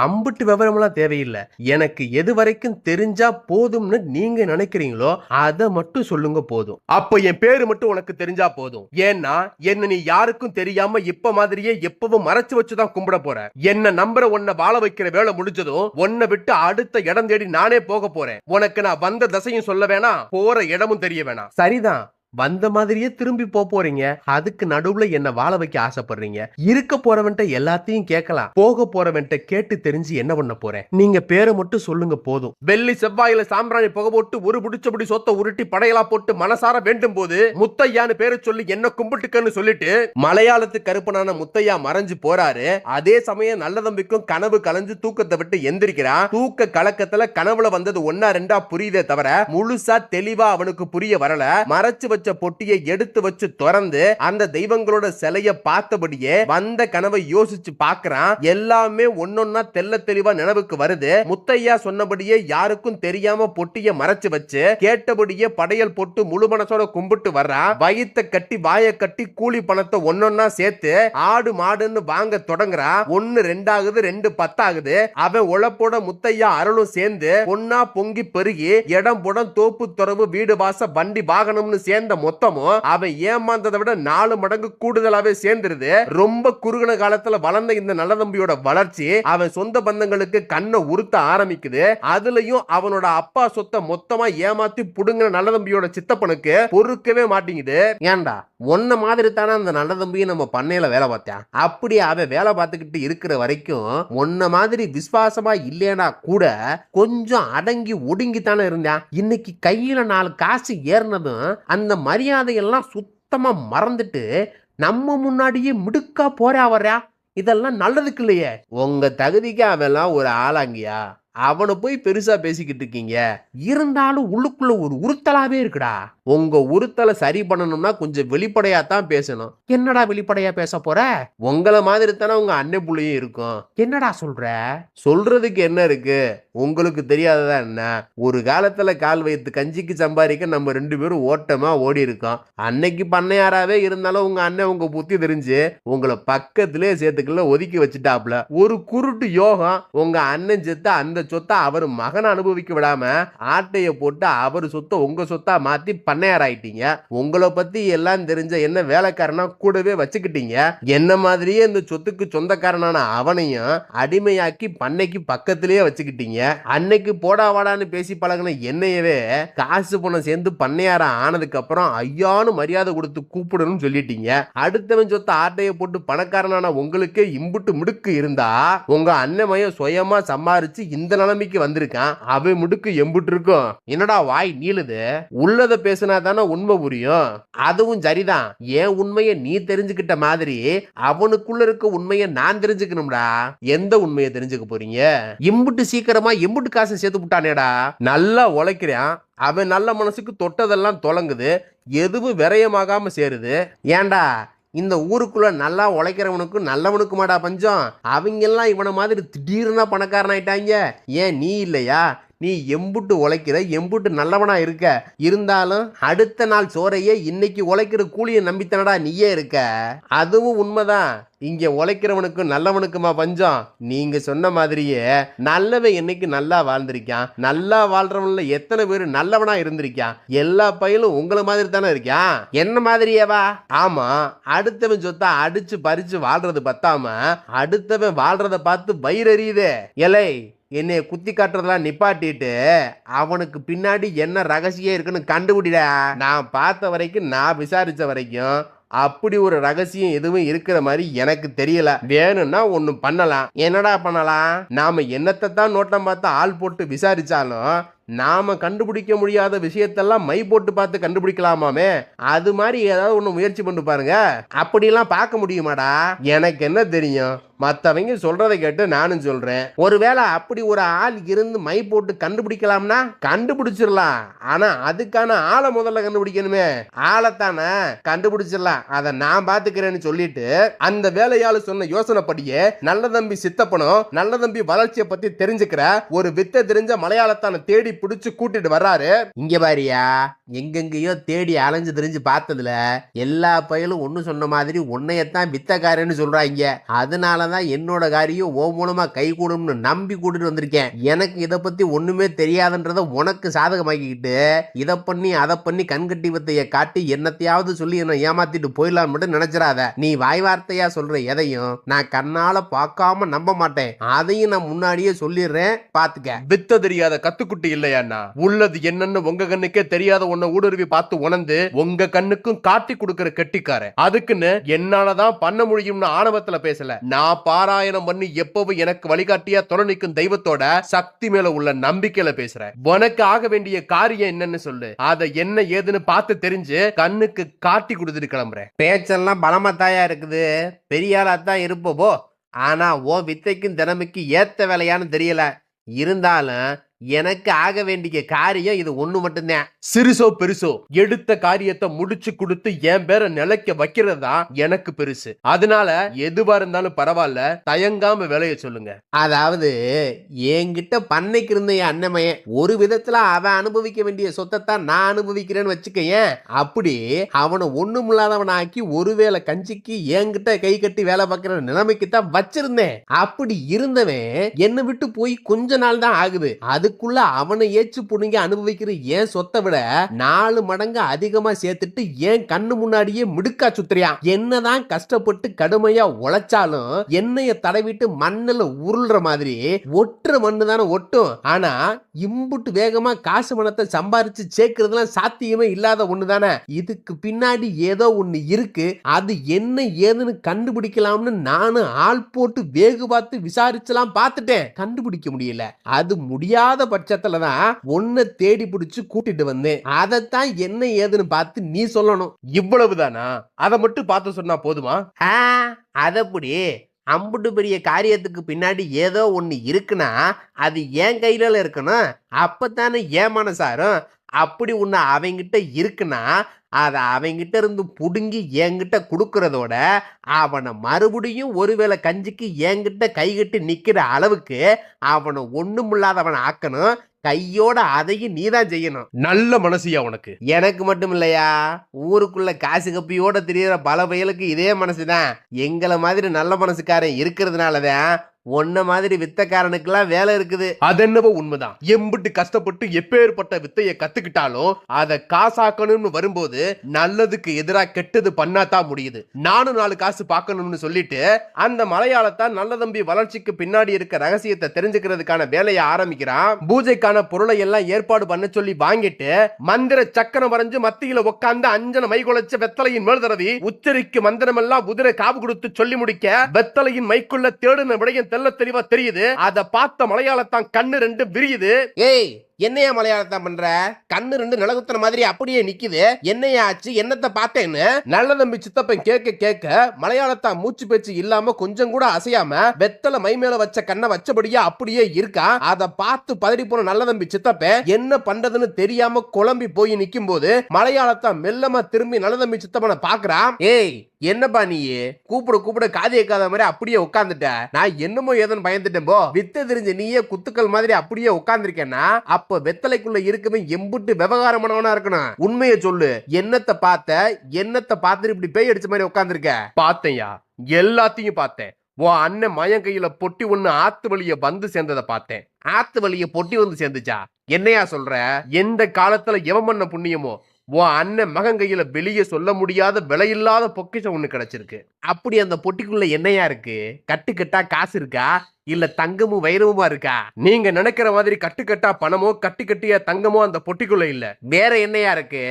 A: அம்புட்டு விவரம்லாம் தேவையில்லை. எனக்கு எது வரைக்கும் தெரிஞ்சா போதும்னு நீங்க நினைக்கிறீங்களோ அதை மட்டும் சொல்லுங்க போதும். அப்ப என் பேரு மட்டும் உனக்கு தெரிஞ்சா போதும். ஏன்னா என்ன நீ யாருக்கும் தெரியாம இப்ப மாதிரியே எப்பவும் மறைச்சு வச்சுதான் கும்பிட போற. என்ன நம்புற உன்னை வாழ வைக்கிற வேலை முடிஞ்சதும் உன்னை விட்டு அடுத்த இடம் தேடி நானே போக போறேன். உனக்கு நான் வந்த தசையும் சொல்ல வேணாம், போற இடமும் தெரிய வேணாம். சரிதான், வந்த மாதிரியே திரும்பி போறீங்க. அதுக்கு நடுவுல என்ன வாழ வைக்க ஆசைப்படுறீங்க. இருக்க போறவன்ட்ட எல்லாத்தையும் கேட்கலாம், போக போறவன்ட்ட கேட்டு தெரிஞ்சு என்ன பண்ண போறேன்? நீங்க பேரை மட்டும் சொல்லுங்க போதும். வெள்ளி செவ்வாயில சாம்பிராணி புகை போட்டு ஒரு புடிச்சபடி சொத்த உருட்டி படையலா போட்டு மனசார வேண்டும் போது முத்தையான்னு பேரை சொல்லி என்ன கும்பிட்டுக்கன்னு சொல்லிட்டு மலையாளத்து கருப்பனான முத்தையா மறைஞ்சு போறாரு. அதே சமயம் நல்ல தம்பிக்கும் கனவு கலைஞ்சு தூக்கத்தை விட்டு எந்திரிக்கிறான். தூக்க கலக்கத்துல கனவுல வந்தது ஒன்னா ரெண்டா புரியுதே தவிர முழுசா தெளிவா அவனுக்கு புரிய வரல. மறைச்சு வச்ச பொட்டியை எடுத்து வச்சு திறந்து அந்த தெய்வங்களோட சிலைய பார்த்தபடியே வந்த கனவை யோசிச்சு பார்க்கறான். எல்லாமே ஒன்னொன்னா தெல்ல தெளிவா நினைவுக்கு வருது. முத்தையா சொன்னபடியே யாருக்கும் தெரியாம பொட்டியை மறைச்சு வச்சு கேட்டபடியே படையல் போட்டு முழு மனசோட கும்பிட்டு வர்றான். வயித்தை கட்டி வாயை கட்டி கூலி பணத்தை ஒன்னொன்னா சேர்த்து ஆடு மாடுன்னு வாங்க தொடங்குறா. 1 2 ஆகுது, 2 10 ஆகுது. அவன் உழப்போட முத்தையா அருளும் சேர்ந்து பொன்னா பொங்கி பெருகி இடம் புடம் தோப்பு துறவு வீடு வாச வண்டி வாகனம்னு சேர்ந்த மொத்தமும் அவன் ஏமாந்ததை விட 4 மடங்கு கூடுதலாவே சேர்ந்துருது. ரொம்ப குறுகின காலத்துல வளர்ந்த இந்த நல்ல தம்பியோட வளர்ச்சி அவன் சொந்த பந்தங்களுக்கு கண்ணை உறுத்த ஆரம்பிக்குது. அதுலயும் அவனோட அப்பா சொத்தை மொத்தமா ஏமாத்தி புடுங்கின நல்ல தம்பியோட சித்தப்பனுக்கு பொறுக்கவே மாட்டேங்குது. ஏண்டா ஒன்ன மாதிரி தானே அந்த நல்ல தம்பியும் நம்ம பண்ணையில வேலை பார்த்தான். அப்படி அவன் வேலை பார்த்துக்கிட்டு இருக்கிற வரைக்கும் ஒன்ன மாதிரி விசுவாசமா இல்லையா கூட கொஞ்சம் அடங்கி ஒடுங்கி தானே இருந்தான். இன்னைக்கு கையில 4 காசு ஏறினதும் அந்த மரியாதையெல்லாம் சுத்தமா மறந்துட்டு நம்ம முன்னாடியே மிடுக்கா போறா வர்றா. இதெல்லாம் நல்லதுக்கு இல்லையே. உங்க தகுதிக்கு அவெல்லாம் ஒரு ஆளாங்கியா? அவனை போய் பெருசா பேசிக்கிட்டு இருக்கீங்க. இருந்தாலும் உள்ளுக்குள்ள ஒரு உறுத்தலாவே இருக்குடா. உங்க உறுத்தலை சரி பண்ணணும்னா கொஞ்சம் வெளிப்படையா தான் பேசணும். என்னடா வெளிப்படையா பேச போற? உங்களை மாதிரி தானே உங்க அண்ணன் புள்ளையும் இருக்கும். என்னடா சொல்ற? சொல்றதுக்கு என்ன இருக்கு? உங்களுக்கு தெரியாததா என்ன? ஒரு காலத்துல கால் வைத்து கஞ்சிக்கு சம்பாதிக்க நம்ம 2 பேரும் ஓட்டமா ஓடி இருக்கோம். அன்னைக்கு பண்ணையாராவே இருந்தாலும் உங்க அண்ணன் உங்க புத்தி தெரிஞ்சு உங்களை பக்கத்திலே சேர்த்துக்கல ஒதுக்கி வச்சுட்டாப்ல. ஒரு குருட்டு யோகம் உங்க அண்ணன் செத்த அந்த சொத்தை அவர் மகன் அனுபவிக்க விடாம ஆட்டைய போட்டு அவர் சொத்தை உங்க சொத்தா மாத்தி பண்ணையார் ஆயிட்டீங்க. உங்களை பத்தி எல்லாம் தெரிஞ்ச என்ன வேலைக்காரனா கூடவே வச்சுக்கிட்டீங்க. என்ன மாதிரியே இந்த சொத்துக்கு சொந்தக்காரனான அவனையும் அடிமையாக்கி பண்ணைக்கு பக்கத்திலேயே வச்சுக்கிட்டீங்க. அன்னைக்கு போடா வாடான்னு பேசி பழகின என்னையவே காசு பணம் சேர்ந்து பண்ணையார ஆனதுக்கு அப்புறம் ஐயானு மரியாதை கொடுத்து கூப்பிடணும்னு சொல்லிட்டீங்க. அடுத்தவன் சொத்தை ஆட்டைய போட்டு பணக்காரனான உங்களுக்கே இம்புட்டு முடுக்கு இருந்தா உங்க அண்ணமைய சுயமா சம்பாரிச்சு இந்த நிலைமைக்கு வந்திருக்கான். அவன் முடுக்கு எம்புட்டு இருக்கும். என்னடா வாய் நீளுது? உள்ளத பேசினா தானே உண்மை புரியும். அதுவும் சரிதான். ஏன் உண்மையை நீ தெரிஞ்சுக்கிட்ட மாதிரி அவனுக்குள்ள இருக்க உண்மையை நான் தெரிஞ்சுக்கணும்டா. எந்த உண்மையை தெரிஞ்சுக்க போறீங்க? இம்புட்டு சீக்கிரமா எம்புட்டு காசை சேர்த்து விட்டானேடா. நல்லா உழைக்கிறான். அவன் நல்ல மனசுக்கு தொட்டதெல்லாம் தொலங்குது. எதுவும் விரயமாகாம சேருது. ஏண்டா இந்த ஊருக்குள்ள நல்லா உழைக்கிறவனுக்கு நல்லவனுக்குமாடா பஞ்சம்? அவங்க எல்லாம் இவனை மாதிரி திடீர்னு பணக்காரன் ஆயிட்டாங்க. ஏன் நீ இல்லையா? நீ எம்புட்டு உழைக்கிற, எம்புட்டு நல்லவனா இருக்க. இருந்தாலும் அடுத்த நாள் சோறையே இன்னைக்கு உழைக்கிற கூலியை நம்பித்தனடா நீயே இருக்க. அதுவும் உண்மைதான். இங்க உழைக்கிறவனுக்கு நல்லவனுக்குமா பஞ்சம்? நீங்க சொன்ன மாதிரியே நல்லவன் என்னைக்கு நல்லா வாழ்ந்திருக்கான்? நல்லா வாழ்றவன்ல எத்தனை பேர் நல்லவனா இருந்திருக்கான்? எல்லா பையலும் உங்களை மாதிரி தானே இருக்கான். என்ன மாதிரியேவா? ஆமா, அடுத்தவன் சொத்தா அடிச்சு பறிச்சு வாழ்றது பத்தாம அடுத்தவன் வாழ்றத பார்த்து வயிறறியுதே. எலை என்னைய குத்தி காட்டுறதெல்லாம் நிப்பாட்டிட்டு அவனுக்கு பின்னாடி என்ன ரகசியம் இருக்குன்னு கண்டுபிடிடா. நான் பார்த்த வரைக்கும், நான் விசாரிச்ச வரைக்கும் அப்படி ஒரு ரகசியம் எதுவும் இருக்கிற மாதிரி எனக்கு தெரியல. வேணும்னா ஒண்ணு பண்ணலாம். என்னடா பண்ணலாம்? நாம என்னத்தை தான் நோட்டம் பார்த்து ஆள் போட்டு விசாரிச்சாலும் நாம கண்டுபிடிக்க முடியாத விஷயத்தெல்லாம் மை போட்டு பார்த்து கண்டுபிடிக்கலாமாமே. அது மாதிரி ஏதாவது ஒண்ணு முயற்சி பண்ணி பாருங்க. அப்படிலாம் பார்க்க முடியுமாடா? எனக்கு என்ன தெரியும்? மற்றவங்க சொல்றதை கேட்டு நானும் சொல்றேன். ஒருவேளை அப்படி ஒரு ஆள் இருந்து மை போட்டு கண்டுபிடிக்கலாம்னா கண்டுபிடிச்சிடலாம். ஆனா அதுக்கான ஆளை முதல்ல கண்டுபிடிக்கணுமே. ஆளைத்தானே கண்டுபிடிச்சிடலாம், அதை நான் பாத்துக்கிறேன்னு சொல்லிட்டு அந்த வேலையாளு சொன்ன யோசனைப்படியே நல்ல தம்பி சித்தப்பனும் நல்ல தம்பி வளர்ச்சியை பத்தி தெரிஞ்சுக்கிற ஒரு வித்தை தெரிஞ்ச மலையாளத்தான தேடி பிடிச்சு கூட்டிட்டு வர்றாரு. இங்க பாரியா, எங்கெங்கயோ தேடி அலைஞ்சு தெரிஞ்சு பார்த்ததுல எல்லா பயலும் ஒண்ணு சொன்ன மாதிரி உன்னையத்தான் வித்தக்காரன்னு சொல்றாங்க. அதனாலதான் என்னோட காரியம் ஓ மூலமா கை கூடும்னு நம்பி கூட்டிட்டு வந்திருக்கேன். எனக்கு இதை பத்தி ஒண்ணுமே தெரியாதுன்றத உனக்கு சாதகமாக்கிக்கிட்டு இதை பண்ணி அதை பண்ணி கண்கட்டி வித்தைய காட்டி என்னத்தையாவது சொல்லி என்ன ஏமாத்திட்டு போயிடலான்னு மட்டும் நினைச்சிடாத. நீ வாய் வார்த்தையா சொல்ற எதையும் நான் கண்ணால பார்க்காம நம்ப மாட்டேன். அதையும் நான் முன்னாடியே சொல்லிடுறேன், பாத்துக்க. வித்த தெரியாத கத்துக்குட்டி இல்லையா? உள்ளது என்னன்னு உங்க கண்ணுக்கே தெரியாத ஒண்ண சொன்ன ஊடுருவி பார்த்து உணர்ந்து உங்க கண்ணுக்கும் காட்டி கொடுக்கிற கெட்டிக்காரன். அதுக்குன்னு என்னாலதான் பண்ண முடியும்னு ஆணவத்துல பேசல. நான் பாராயணம் பண்ணி எப்பவும் எனக்கு வழிகாட்டியா துணை நிற்கும் தெய்வத்தோட சக்தி மேல உள்ள நம்பிக்கையில பேசுறேன். உனக்கு ஆக வேண்டிய காரியம் என்னன்னு சொல்லு. அதை என்ன ஏதுன்னு பார்த்து தெரிஞ்சு கண்ணுக்கு காட்டி கொடுத்துட்டு கிளம்புறேன்.
C: பேச்செல்லாம் பலமாத்தாயா இருக்குது, பெரிய ஆளாத்தான் இருப்போ. ஆனா ஓ வித்தைக்கும் திறமைக்கு ஏத்த வேலையான்னு தெரியல. இருந்தாலும் எனக்கு ஆக வேண்டிய காரியம் இது ஒண்ணு மட்டும்தான்.
A: சிறுசோ பெருசோ எடுத்த காரியத்தை முடிச்சு கொடுத்து என் பேரை நிலைக்க வைக்கிறது தான் எனக்கு பெருசு. அதனால எதுவா இருந்தாலும் பரவாயில்ல, தயங்காம வேலையை சொல்லுங்க.
C: அதாவது என்கிட்ட பண்ணைக்கு இருந்த என் அண்ணமையன் ஒரு விதத்துல அவன் அனுபவிக்க வேண்டிய சொத்தை தான் நான் அனுபவிக்கிறேன்னு வச்சுக்கேன். அப்படி அவனை ஒண்ணுமில்லாதவன் ஆக்கி ஒருவேளை கஞ்சிக்கு என்கிட்ட கை கட்டி வேலை பார்க்கிற நிலைமைக்கு தான் வச்சிருந்தேன். அப்படி இருந்தவன் என்னை விட்டு போய் கொஞ்ச நாள் தான் ஆகுது. அதுக்குள்ள அவனை ஏச்சு புடுங்கி அனுபவிக்கிற ஏன் சொத்தை விட 4 மடங்கு அதிகமா சேர்த்துட்டு ஏன் கண்ணு முன்னாடியே மிடுக்கா சுத்துறியான். என்னதான் கஷ்டப்பட்டு கடுமையா உழைச்சாலும் எண்ணெய தடவிட்டு மண்ணுல உருள்ற மாதிரி ஒட்டுற மண்ணு தானே ஒட்டும். ஆனா இம்புட்டு வேகமா காசு பணத்தை சம்பாரிச்சு சேர்க்கறதுலாம் சாத்தியமே இல்லாத ஒண்ணு தானே. இதுக்கு பின்னாடி ஏதோ ஒண்ணு இருக்கு. அது என்ன ஏதுன்னு கண்டுபிடிக்கலாம்னு நானும் ஆள் போட்டு வேகு பார்த்து விசாரிச்சலாம் பார்த்துட்டேன். கண்டுபிடிக்க முடியல. அது முடியாத பட்சத்துலதான் ஒன்ன தேடி பிடிச்சு கூட்டிட்டு வந்தேன். அதைத்தான் என்ன ஏதுன்னு பார்த்து நீ சொல்லணும்.
A: இவ்வளவுதானா? அதை மட்டும் பார்த்து சொன்னா போதுமா?
C: அதப்படி அம்புட்டு பெரிய காரியத்துக்கு பின்னாடி ஏதோ ஒண்ணு இருக்குன்னா அது என் கையில இருக்கணும். அப்பத்தானே ஏன் மனசாரும். அப்படி ஒண்ணு அவங்கிட்ட இருக்குன்னா அதை அவங்கிட்ட இருந்து புடுங்கி என்கிட்ட கொடுக்கறதோட அவனை மறுபடியும் ஒருவேளை கஞ்சிக்கு என்கிட்ட கைகட்டி நிக்கிற அளவுக்கு அவனை ஒண்ணுமில்லாதவனை ஆக்கணும். கையோட அதையும் நீதான் செய்யணும்.
A: நல்ல மனசியா உனக்கு.
C: எனக்கு மட்டும் இல்லையா, ஊருக்குள்ள காசு கப்பியோட தெரியற பல பயலுக்கு இதே மனசுதான். எங்களை மாதிரி நல்ல மனசுக்காரன் இருக்கிறதுனாலதான் ஒன்ன மாதிரி வித்தக்காரனுக்கெல்லாம் வேலை இருக்குது.
A: அது என்னவோ உண்மைதான். எம்பிட்டு கஷ்டப்பட்டு எப்பேற்பட்ட வித்தையை கத்துக்கிட்டாலும் அதை காசாக்கணும்னு வரும்போது நல்லதுக்கு எதிராக கெட்டது பண்ணாதான் முடியுது. நானும் 4 காசு பார்க்கணும்னு சொல்லிட்டு அந்த மலையாளத்தான் நல்ல தம்பி வளர்ச்சிக்கு பின்னாடி இருக்க ரகசியத்தை தெரிஞ்சுக்கிறதுக்கான வேலையை ஆரம்பிக்கிறான். பூஜைக்கான பொருளை எல்லாம் ஏற்பாடு பண்ண சொல்லி வாங்கிட்டு மந்திர சக்கரம் வரைஞ்சு மத்தியில உட்கார்ந்து அஞ்சன மைகுலைச்ச வெத்தலையின் மேல் தடவி உச்சரிக்கு மந்திரம் எல்லாம் உதிரை காவு கொடுத்து சொல்லி முடிக்க வெத்தலையின் மைக்குள்ள தேடுன விடையும் தெல்ல தெளிவா தெரியுது. அத பார்த்த மலையாளத்தான் கண்ணு 2 விரியுது.
C: ஏய், என்னையா மலையாளத்தான் பண்ற? கண்ணு 2 நிலகுத்துற மாதிரி அப்படியே நிக்குது. என்னையா ஆச்சு? என்னத்தை பார்த்தேன்னு
A: நல்ல தம்பி சித்தப்பன் கேட்க கேட்க மலையாளத்தான் மூச்சு பேச்சு இல்லாம கொஞ்சம் கூட அசையாம வெத்தலை மை மேல வச்ச கண்ணை வச்சபடியே அப்படியே இருக்கா. அத பார்த்து பதறி போன நல்ல தம்பி சித்தப்பன் என்ன பண்றதுன்னு தெரியாம குழம்பி போய் நிக்கும் போது மலையாளத்தான் மெல்லமா திரும்பி நல்ல தம்பி சித்தப்பனை பாக்குறான்.
C: ஏய், என்னப்பா நீ கூப்பிட காது கேட்காத மாதிரி அப்படியே உட்கார்ந்துட்ட. நான் என்னமோ ஏதோன்னு பயந்துட்டேன் போ. வித்த தெரிஞ்ச நீயே குத்துக்கள் மாதிரி அப்படியே உட்கார்ந்துருக்கேன்னா அப்ப வெத்தலைக்குள்ள இருக்கவே எம்புட்டு விவகாரமானவனா இருக்கணும். உண்மையை சொல்லு. என்னத்தை பார்த்து இப்படி பேய் அடிச்ச மாதிரி உட்கார்ந்துருக்க?
A: பார்த்தேன்யா, எல்லாத்தையும் பார்த்தேன். உன் அண்ணன் மயன் கையில பொட்டி ஒண்ணு ஆத்து வழிய வந்து சேர்ந்ததை பார்த்தேன்.
C: ஆத்து வழிய பொட்டி வந்து சேர்ந்துச்சா? என்னையா சொல்ற?
A: எந்த காலத்துல எவன் பண்ண புண்ணியமோ உன் அண்ணன் மகன் கையில வெளியே சொல்ல முடியாத விலையில்லாத பொக்கிஷம் ஒண்ணு கிடைச்சிருக்கு.
C: அப்படி அந்த பொட்டிக்குள்ள என்னையா இருக்கு? கட்டுக்கட்டா காசு இருக்கா, இல்ல தங்கமும் வைரமுமா இருக்கா?
A: நீங்க நினைக்கிற மாதிரி கட்டுக்கட்டா பணமோ கட்டியா தங்கமோ அந்த பொட்டிக்குள்ள இல்ல.
C: வேற என்னையா இருக்கு?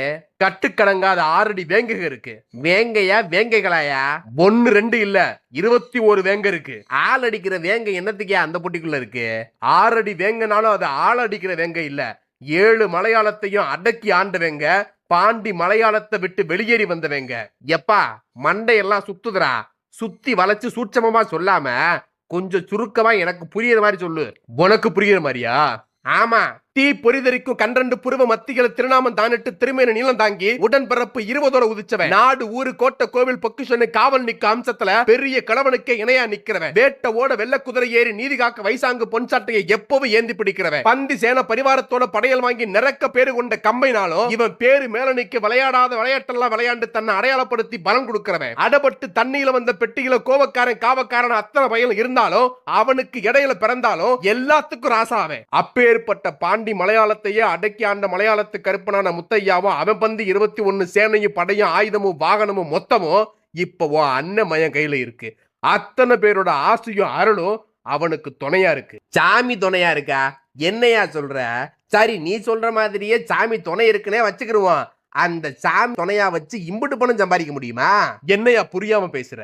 A: கட்டுக்கடங்காத 6 அடி வேங்கைகள் இருக்கு.
C: வேங்கையா வேங்கைகளாயா?
A: 1 2 இல்ல, 21 வேங்க இருக்கு.
C: ஆள் அடிக்கிற வேங்கை என்னத்துக்கே அந்த பொட்டிக்குள்ள இருக்கு?
A: 6 அடி வேங்கனாலும் அது ஆள் அடிக்கிற வேங்க இல்ல. 7 மலையாளத்தையும் அடக்கி ஆண்டவங்க, பாண்டி மலையாளத்தை விட்டு வெளியேறி வந்தவங்க.
C: எப்பா மண்டையெல்லாம் சுத்துதுரா. சுத்தி வளைச்சு சூட்சமமா சொல்லாம கொஞ்சம் சுருக்கமா எனக்கு புரியுற மாதிரி சொல்லு.
A: உனக்கு புரியுற மாதிரியா?
C: ஆமா.
A: தீ பொறிதறிக்கும் 12 புருவ மத்திகளை திருநாமம் தானிட்டு திருமேன நீளம் தாங்கி உடன்பிறப்பு 20 உதிச்சவன். நாடு ஊரு கோட்டை கோவில் பொக்கிஷனு காவல் நிக்க அம்சத்துல பெரிய கடவனுக்கே இணையா நிக்கிறவன். வேட்ட ஓட வெள்ள குதிரை ஏறி நீதி காக்க வைசாங்கு பொன்சாட்டையை எப்பவும் ஏந்தி பிடிக்கிறவன். பந்தி சேன பரிவாரத்தோட படையல் வாங்கி நிறக்க பேரு கொண்ட கம்பைனாலும் இவன் பேரு மேல நிக்க விளையாடாத விளையாட்டெல்லாம் விளையாண்டு தன்னை அடையாளப்படுத்தி பலம் கொடுக்கிறவன். அடப்பட்டு தண்ணியில வந்த பெட்டியில கோவக்காரன் காவக்காரன் அத்தனை பயன் இருந்தாலும் அவனுக்கு இடையில பிறந்தாலும் எல்லாத்துக்கும் ராசாவன். அப்பேற்பட்ட பாண்டி மலையாளத்தையே அடக்கி ஆண்ட மலையாளத்து கருப்பனான முத்தையாவும் அவன் பந்தி 21 சேனையும் படையும் ஆயுதமும் வாகனமும் மொத்தமும் இப்போ அண்ணன் மயன் கையில இருக்கு. அத்தனை பேரோட ஆசையும் அருளும் அவனுக்கு துணையா இருக்கு.
C: சாமி துணையா இருக்கா? என்னையா சொல்ற? சரி, நீ சொல்ற மாதிரியே சாமி துணை இருக்குன்னே வச்சுக்கிருவோம். அந்த சாமி துணையா வச்சு இம்புட்டு பணம் சம்பாதிக்க முடியுமா?
A: என்னையா புரியாம பேசுற?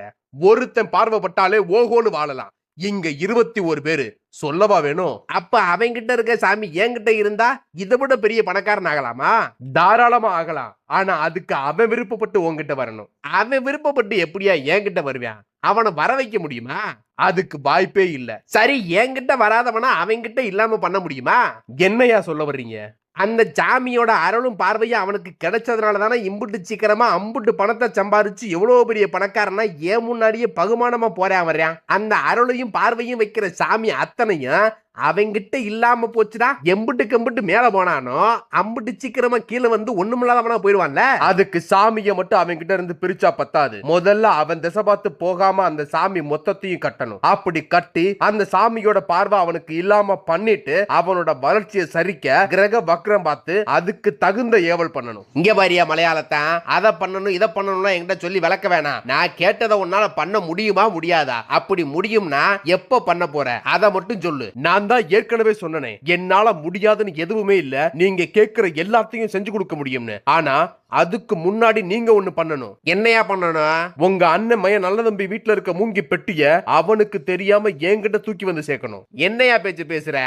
A: ஒருத்தன் பார்வைப்பட்டாலே ஓஹோன்னு வாழலாம். இங்க 21 பேரு சொல்லவா வேணும்?
C: அப்ப அவங்கிட்ட இருக்க சாமி என்கிட்ட இருந்தா இதை விட பெரிய பணக்காரன் ஆகலாமா?
A: தாராளமா ஆகலாம். ஆனா அதுக்கு அவன் விருப்பப்பட்டு உன்கிட்ட வரணும்.
C: அவன் விருப்பப்பட்டு எப்படியா என்கிட்ட வருவான்? அவனை வர வைக்க முடியுமா?
A: அதுக்கு வாய்ப்பே இல்ல.
C: சரி, என்கிட்ட வராதவனா அவன்கிட்ட இல்லாம பண்ண முடியுமா?
A: என்னையா சொல்ல வர்றீங்க?
C: அந்த சாமியோட அருளும் பார்வையும் அவனுக்கு கிடைச்சதுனால தானே இம்புட்டு சீக்கிரமா அம்புட்டு பணத்தை சம்பாரிச்சு எவ்வளவு பெரிய பணக்காரனா ஏன் முன்னாடியே பகுமானமா போறேன் வர்றான். அந்த அருளையும் பார்வையும் வைக்கிற சாமி அத்தனையும் அவங்கிட்ட இல்லாம போச்சுடா. எம்புட்டு மேல போனானோ அம்புட்டு சீக்கிரமா கீழே வந்து ஒண்ணுமில்லாதவனா போயிடுவான்ல.
A: அதுக்கு சாமியை மட்டும் அவன் கிட்ட இருந்து பிரிச்சா பத்தாது. முதல்ல அவன் திசை பார்த்து போகாம அந்த சாமி மொத்தத்தையும் கட்டணும். அப்படி கட்டி அந்த சாமியோட பார்வை அவனுக்கு இல்லாம பண்ணிட்டு அவனோட வளர்ச்சியை சரிக்க கிரக வக்ரம் பார்த்து அதுக்கு தகுந்த ஏவல் பண்ணணும்.
C: இங்க பாரியா மலையாளத்தான், அதை பண்ணணும் இதை பண்ணணும்னா என்கிட்ட சொல்லி விளக்க வேணாம். நான் கேட்டதை உன்னால பண்ண முடியுமா முடியாதா? அப்படி முடியும்னா எப்ப பண்ண போற அதை மட்டும் சொல்லு.
A: நான் தான் ஏற்கனவே சொன்னனே, என்னால முடியாதுன்னு எதுவுமே இல்ல, நீங்க கேட்கிற எல்லாத்தையும் செஞ்சு கொடுக்க முடியும்னு. ஆனா அதுக்கு முன்னாடி நீங்க ஒண்ணு பண்ணணும்.
C: என்னையா பண்ணணும்?
A: உங்க அண்ணன் மைய நல்ல தம்பி வீட்டுல இருக்க மூங்கி பெட்டிய அவனுக்கு தெரியாம என்கிட்ட தூக்கி வந்து சேர்க்கணும்.
C: என்னையா பேச்சு பேசுற?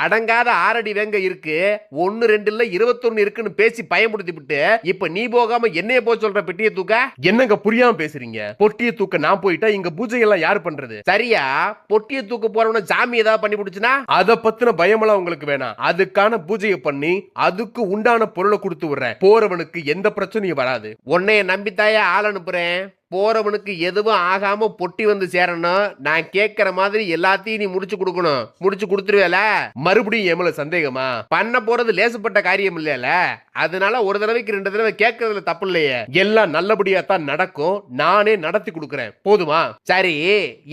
C: அடங்காத 6 அடி வேங்க இருக்கு, 1 2 இல்ல 21 இருக்குன்னு பேசி பயமுடுத்தி விட்டு இப்ப நீ போகாம என்னைய போய் சொல்ற பெட்டியை தூக்க?
A: என்னங்க புரியாம பேசுறீங்க? பொட்டியை தூக்க நான் போயிட்டா இங்க பூஜை எல்லாம் யாரு பண்றது?
C: சரியா, பொட்டியை தூக்க போறவன சாமி ஏதாவது பண்ணி பிடிச்சுனா
A: அத பத்தின பயமெல்லாம் உங்களுக்கு வேணாம். அதுக்கான பூஜையை பண்ணி அதுக்கு உண்டான பொருளை கொடுத்து விடுறேன். போறவனுக்கு எந்த பிரச்சனையும் வராது.
C: உன்னைய நம்பித்தாயா ஆள் அனுப்புறேன். போறவனுக்கு எதுவும் ஆகாம பொட்டி வந்து சேரணும். நான் கேட்கிற மாதிரி எல்லாத்தையும் நீ முடிச்சு கொடுக்கணும். முடிச்சு கொடுத்துருவேல?
A: மறுபடியும் எமல சந்தேகமா?
C: பண்ண போறது லேசுப்பட்ட காரியம் இல்லையில, அதனால ஒரு தடவைக்கு 2 தடவை கேட்கறதுல தப்பு இல்லையே.
A: எல்லாம் நல்லபடியா தான் நடக்கும். நானே நடத்தி கொடுக்கறேன், போதுமா?
C: சரி,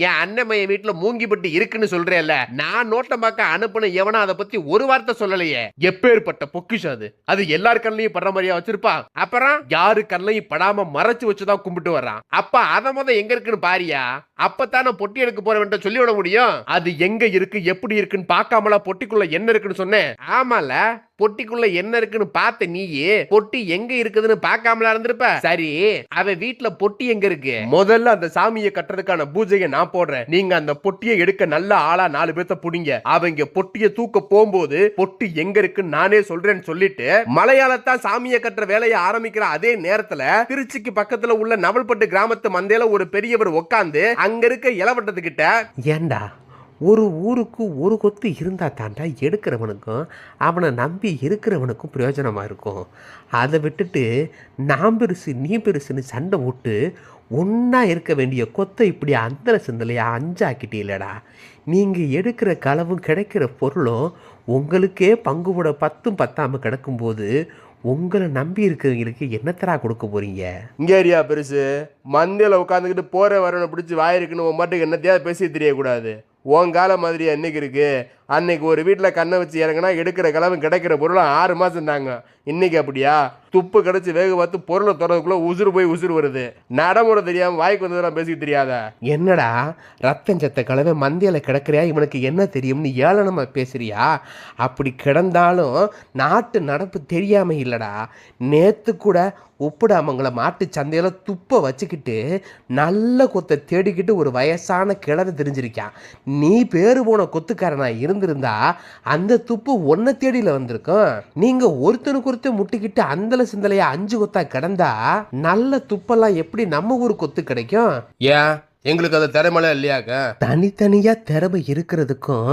C: என் அண்ணமைய வீட்டுல மூங்கிப்பட்டி இருக்குன்னு சொல்றேன்ல, நான் நோட்டம் பார்க்க அனுப்புன எவனா அதை பத்தி ஒரு வார்த்தை சொல்லலையே.
A: எப்பேற்பட்ட பொக்கிஷம் அது? அது எல்லார் கண்ணையும் படுற மாதிரியா வச்சிருப்பா?
C: அப்புறம்
A: யாரு கண்ணையும் படாம மறைச்சு வச்சுதான் கும்பிட்டு வர்றான்.
C: அப்ப அத முத எங்க இருக்குன்னு பாரியா. அப்பத்தான பொட்டி எடுக்க போறவன் சொல்லி விட முடியும்.
A: அது எங்க இருக்கு எப்படி இருக்குன்னு பார்க்காமலா பொட்டிக்குள்ள என்ன இருக்குன்னு சொன்னேன்?
C: ஆமால, பொட்டிக்குள்ள என்ன இருக்குன்னு பார்த்த நீயே பொட்டி எங்க இருக்குதுன்னு பார்க்காமலா இருந்திருப்ப. சரி, அவ வீட்டுல பொட்டி எங்க இருக்கு?
A: முதல்ல அந்த சாமியை கட்டுறதுக்கான பூஜையை நான் போடுறேன். நீங்க அந்த பொட்டியை எடுக்க நல்ல ஆளா 4 பேர்த்த புடிங்க. அவங்க பொட்டியை தூக்க போகும்போது பொட்டி எங்க இருக்குன்னு நானே சொல்றேன்னு சொல்லிட்டு மலையாளத்தான் சாமியை கட்டுற வேலையை ஆரம்பிக்கிற அதே நேரத்துல திருச்சிக்கு பக்கத்துல உள்ள நவல்பட்டு கிராமத்து மந்தையில ஒரு பெரியவர் உட்கார்ந்து அங்க இருக்க இளவட்டத்துக்கிட்ட,
B: ஏண்டா ஒரு ஊருக்கு ஒரு கொத்து இருந்தா தாண்டா எடுக்கிறவனுக்கும் அவனை நம்பி இருக்கிறவனுக்கும் பிரயோஜனமாக இருக்கும். அதை விட்டுட்டு நான் பெருசு நீ பெருசுன்னு சண்டை போட்டு ஒன்றா இருக்க வேண்டிய கொத்தை இப்படி அந்தல சிந்தலையா அஞ்சாக்கிட்டீங்களடா. நீங்கள் எடுக்கிற களவும் கிடைக்கிற பொருளும் உங்களுக்கே பங்கு போட 10 பத்தாமல் கிடக்கும்போது உங்களை நம்பி இருக்கிறவங்களுக்கு என்னத்தரா கொடுக்க போறீங்க?
A: இங்க ஏரியா பெருசு, மந்தையில உட்காந்துக்கிட்டு போற வரவனை பிடிச்சி வாயிருக்குன்னு உன் மட்டும் என்னத்தையாவது பேசி தெரியக்கூடாது. உன் கால மாதிரியா என்னைக்கு இருக்கு? அன்னைக்கு ஒரு வீட்டில் கண்ணை வச்சு இறங்கினா எடுக்கிற கிளம்பு கிடைக்கிற பொருளும் 6 மாதம் தாங்க. இன்னைக்கு அப்படியா? துப்பு கிடச்சி வேக பார்த்து பொருளை தொடர்றதுக்குள்ள உசுறு போய் உசுறு வருது. நடைமுறை தெரியாம வாய்க்கு வந்ததெல்லாம் பேசிக்க தெரியாத?
B: என்னடா ரத்தம் சத்த கலவை மந்தியில் கிடக்கிறியா? இவனுக்கு என்ன தெரியும்னு ஏளனமா பேசுறியா? அப்படி கிடந்தாலும் நாட்டு நடப்பு தெரியாம இல்லடா. நேத்து கூட உப்புடாமங்களை மாட்டு சந்தையில துப்ப வச்சுக்கிட்டு நல்ல கொத்தை தேடிக்கிட்டு ஒரு வயசான கிழவை தெரிஞ்சிருக்கான். நீ பேரு போன கொத்துக்காரனா இருந்திருந்தா அந்த துப்பு ஒன்ன தேடியில வந்திருக்கும். நீங்க ஒருத்தனுக்கு ஒருத்தர் முட்டிக்கிட்டு அந்தல சிந்தலையா 5 கொத்தா கிடந்தா நல்ல துப்பெல்லாம் எப்படி நம்ம ஊர் கொத்து கிடைக்கும்?
C: ஏன் எங்களுக்கு அது திறமையில இல்லையாக்க?
B: தனித்தனியா திறமை இருக்கிறதுக்கும்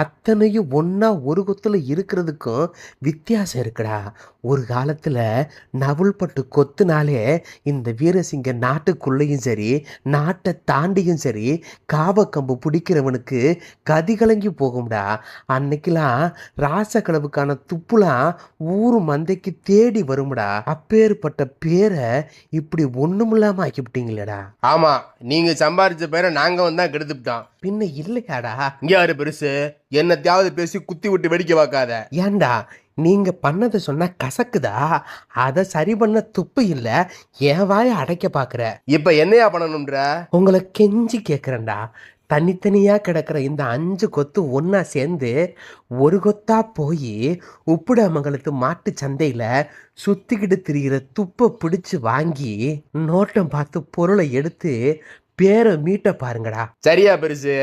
B: அத்தனையும் ஒன்னா ஒரு கொத்துல இருக்கிறதுக்கும் வித்தியாசம் இருக்குடா. ஒரு காலத்துல நவுல்பட்டு கொத்துனாலே இந்த வீரசிங்க நாட்டுக்குள்ளேயும் சரி நாட்டை தாண்டியும் சரி காவக்கம்பு பிடிக்கிறவனுக்கு கதிகலங்கி போகும்டா. அன்னைக்கெல்லாம் ராசக்கலவுக்கான துப்புலாம் ஊரு மந்தைக்கு தேடி வரும்டா. அப்பேற்பட்ட பேரை இப்படி ஒண்ணுமில்லாம ஆக்கிவிட்டீங்களேடா.
C: ஆமா, நீங்க சம்பாரிச்ச பேரை நாங்க வந்தா கெடுத்துட்டோம்.
B: பின்ன இல்லையாடா?
C: இங்க யாரு பெருசு, என்னத்தையாவது பேசி குத்தி விட்டு வேடிக்கை பார்க்காத.
B: ஏண்டா நீங்க பண்ணதை சொன்னா கசக்குதா? அதை சரி பண்ண துப்பு இல்ல, என் வாயை அடைக்க பாக்குற.
C: இப்ப என்னையா பண்ணணும்ன்ற?
B: உங்களை கெஞ்சி கேக்குறேன்டா, தனித்தனியா கிடக்கிற இந்த 5 கொத்து ஒன்னா சேர்ந்து ஒரு கொத்தா போய் உப்புடாமங்கலத்து மாட்டு சந்தையில சுத்திக்கிட்டு திரிகிற துப்பை பிடிச்சு வாங்கி நோட்டம் பார்த்து பொருளை எடுத்து பேரை மீட்ட பாருங்கடா.
A: சரியா பெருசு,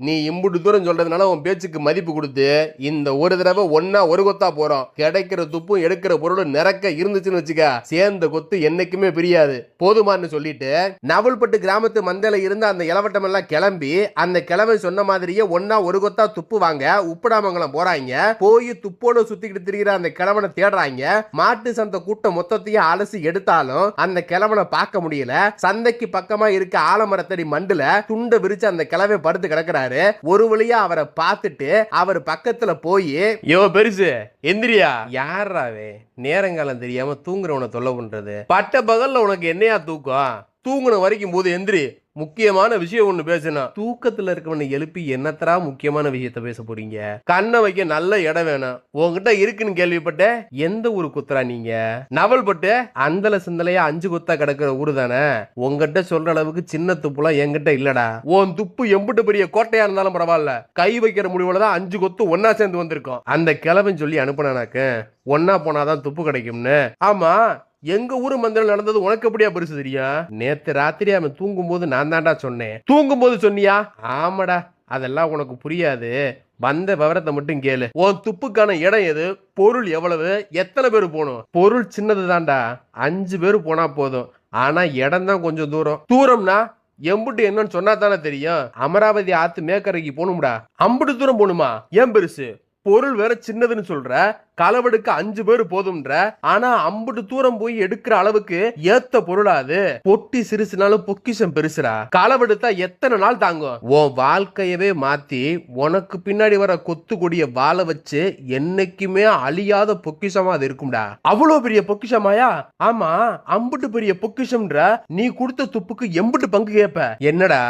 A: நீ இம்புட்டு தூரம் சொல்றதுனால உன் பேச்சுக்கு மதிப்பு கொடுத்து இந்த ஒரு தடவை ஒன்னா ஒரு கொத்தா போறோம். கிடைக்கிற துப்பும் எடுக்கிற பொருளும் நிறக்க இருந்துச்சுன்னு வச்சுக்க, சேர்ந்த கொத்து என்னைக்குமே பிரியாது. போதுமான்னு சொல்லிட்டு நவல்பட்டு கிராமத்து மந்தையில இருந்து அந்த இளவட்டம் எல்லாம் கிளம்பி அந்த கிழமை சொன்ன மாதிரியே ஒன்னா ஒரு கொத்தா துப்பு வாங்க உப்புடாமங்கலம் போறாங்க. போய் துப்போட சுத்திக்கிட்டு திரிகிற அந்த கிழவனை தேடுறாங்க. மாட்டு சந்தை கூட்டம் மொத்தத்தையும் அலசி எடுத்தாலும் அந்த கிழவனை பார்க்க முடியல. சந்தைக்கு பக்கமா இருக்க ஆலமரத்தடி மண்டுல துண்டை விரிச்சு அந்த கிழவை படுத்து கிடக்குறாரு. ஒரு வழியா அவரை பார்த்துட்டு அவர் பக்கத்துல போய், யோ பெருசு எந்திரியா. யாராவே நேரங்காலம் தெரியாம தூங்குறவனை தொல்லை பண்றது? பட்ட பகல்ல உனக்கு என்னையா தூக்கம்? தூங்குன வரைக்கும் போது எந்திரி, முக்கியமான விஷயம் ஒண்ணு பேசணும். தூக்கத்துல இருக்கவனை எழுப்பி என்னத்தரா முக்கியமான விஷயத்த பேச போறீங்க? கண்ணை வைக்க நல்ல இடம் வேணும். உங்ககிட்ட இருக்குன்னு கேள்விப்பட்ட. எந்த ஊரு குத்துறா நீங்க? நவல்பட்டு அந்தல சிந்தலையா 5 கொத்தா கிடக்குற ஊரு தானே. உங்ககிட்ட சொல்ற அளவுக்கு சின்ன துப்புலாம் என்கிட்ட இல்லடா. உன் துப்பு எம்பிட்டு பெரிய கோட்டையா இருந்தாலும் பரவாயில்ல, கை வைக்கிற முடிவுலதான் 5 கொத்து ஒன்னா சேர்ந்து வந்திருக்கோம். அந்த கிழவன் சொல்லி அனுப்புனானாக்கு ஒன்னா போனாதான் துப்பு கிடைக்கும்னு. ஆமா, எங்க ஊரு மந்திரம் நடந்தது உனக்கு எப்படியா பெருசு தெரியும்? நேத்து ராத்திரி அவன் தூங்கும் போது நான் தான்டா சொன்னேன். தூங்கும் போது சொன்னியா? ஆமாடா, அதெல்லாம் உனக்கு புரியாது. வந்த விவரத்தை மட்டும் கேளு. உன் துப்புக்கான இடம் எது? பொருள் எவ்வளவு? எத்தனை பேர் போகணும்? பொருள் சின்னது தான்டா, 5 பேர் போனா போதும். ஆனா இடம் தான் கொஞ்சம் தூரம்னா எம்புட்டு என்னன்னு சொன்னா தானே தெரியும். அமராவதி ஆத்து மேக்கரைக்கு போகணும்டா. அம்புட்டு தூரம் போகணுமா? ஏன் பெருசு, பொருள் வேற சின்னதுன்னு சொல்ற, களவெடுக்க 5 பேர் போதும்ன்ற. ஆனா அம்புட்டு தூரம் போய் எடுக்கிற அளவுக்கு ஏத்த பொருளாது. பொட்டி சிறுசுனாலும் பொக்கிஷம் பெருசுடா. களவெடுத்தா எத்தனை நாள் தாங்கும்? உன் வாழ்க்கையவே மாத்தி உனக்கு பின்னாடி வர கொத்து கொடிய வாழ வச்சு என்னைக்குமே அழியாத பொக்கிஷமா அது இருக்கும்டா. அவ்வளவு பெரிய பொக்கிஷமாயா? ஆமா, அம்புட்டு பெரிய பொக்கிஷம்ன்ற. நீ கொடுத்த துப்புக்கு எம்புட்டு பங்கு கேப்ப? என்னடா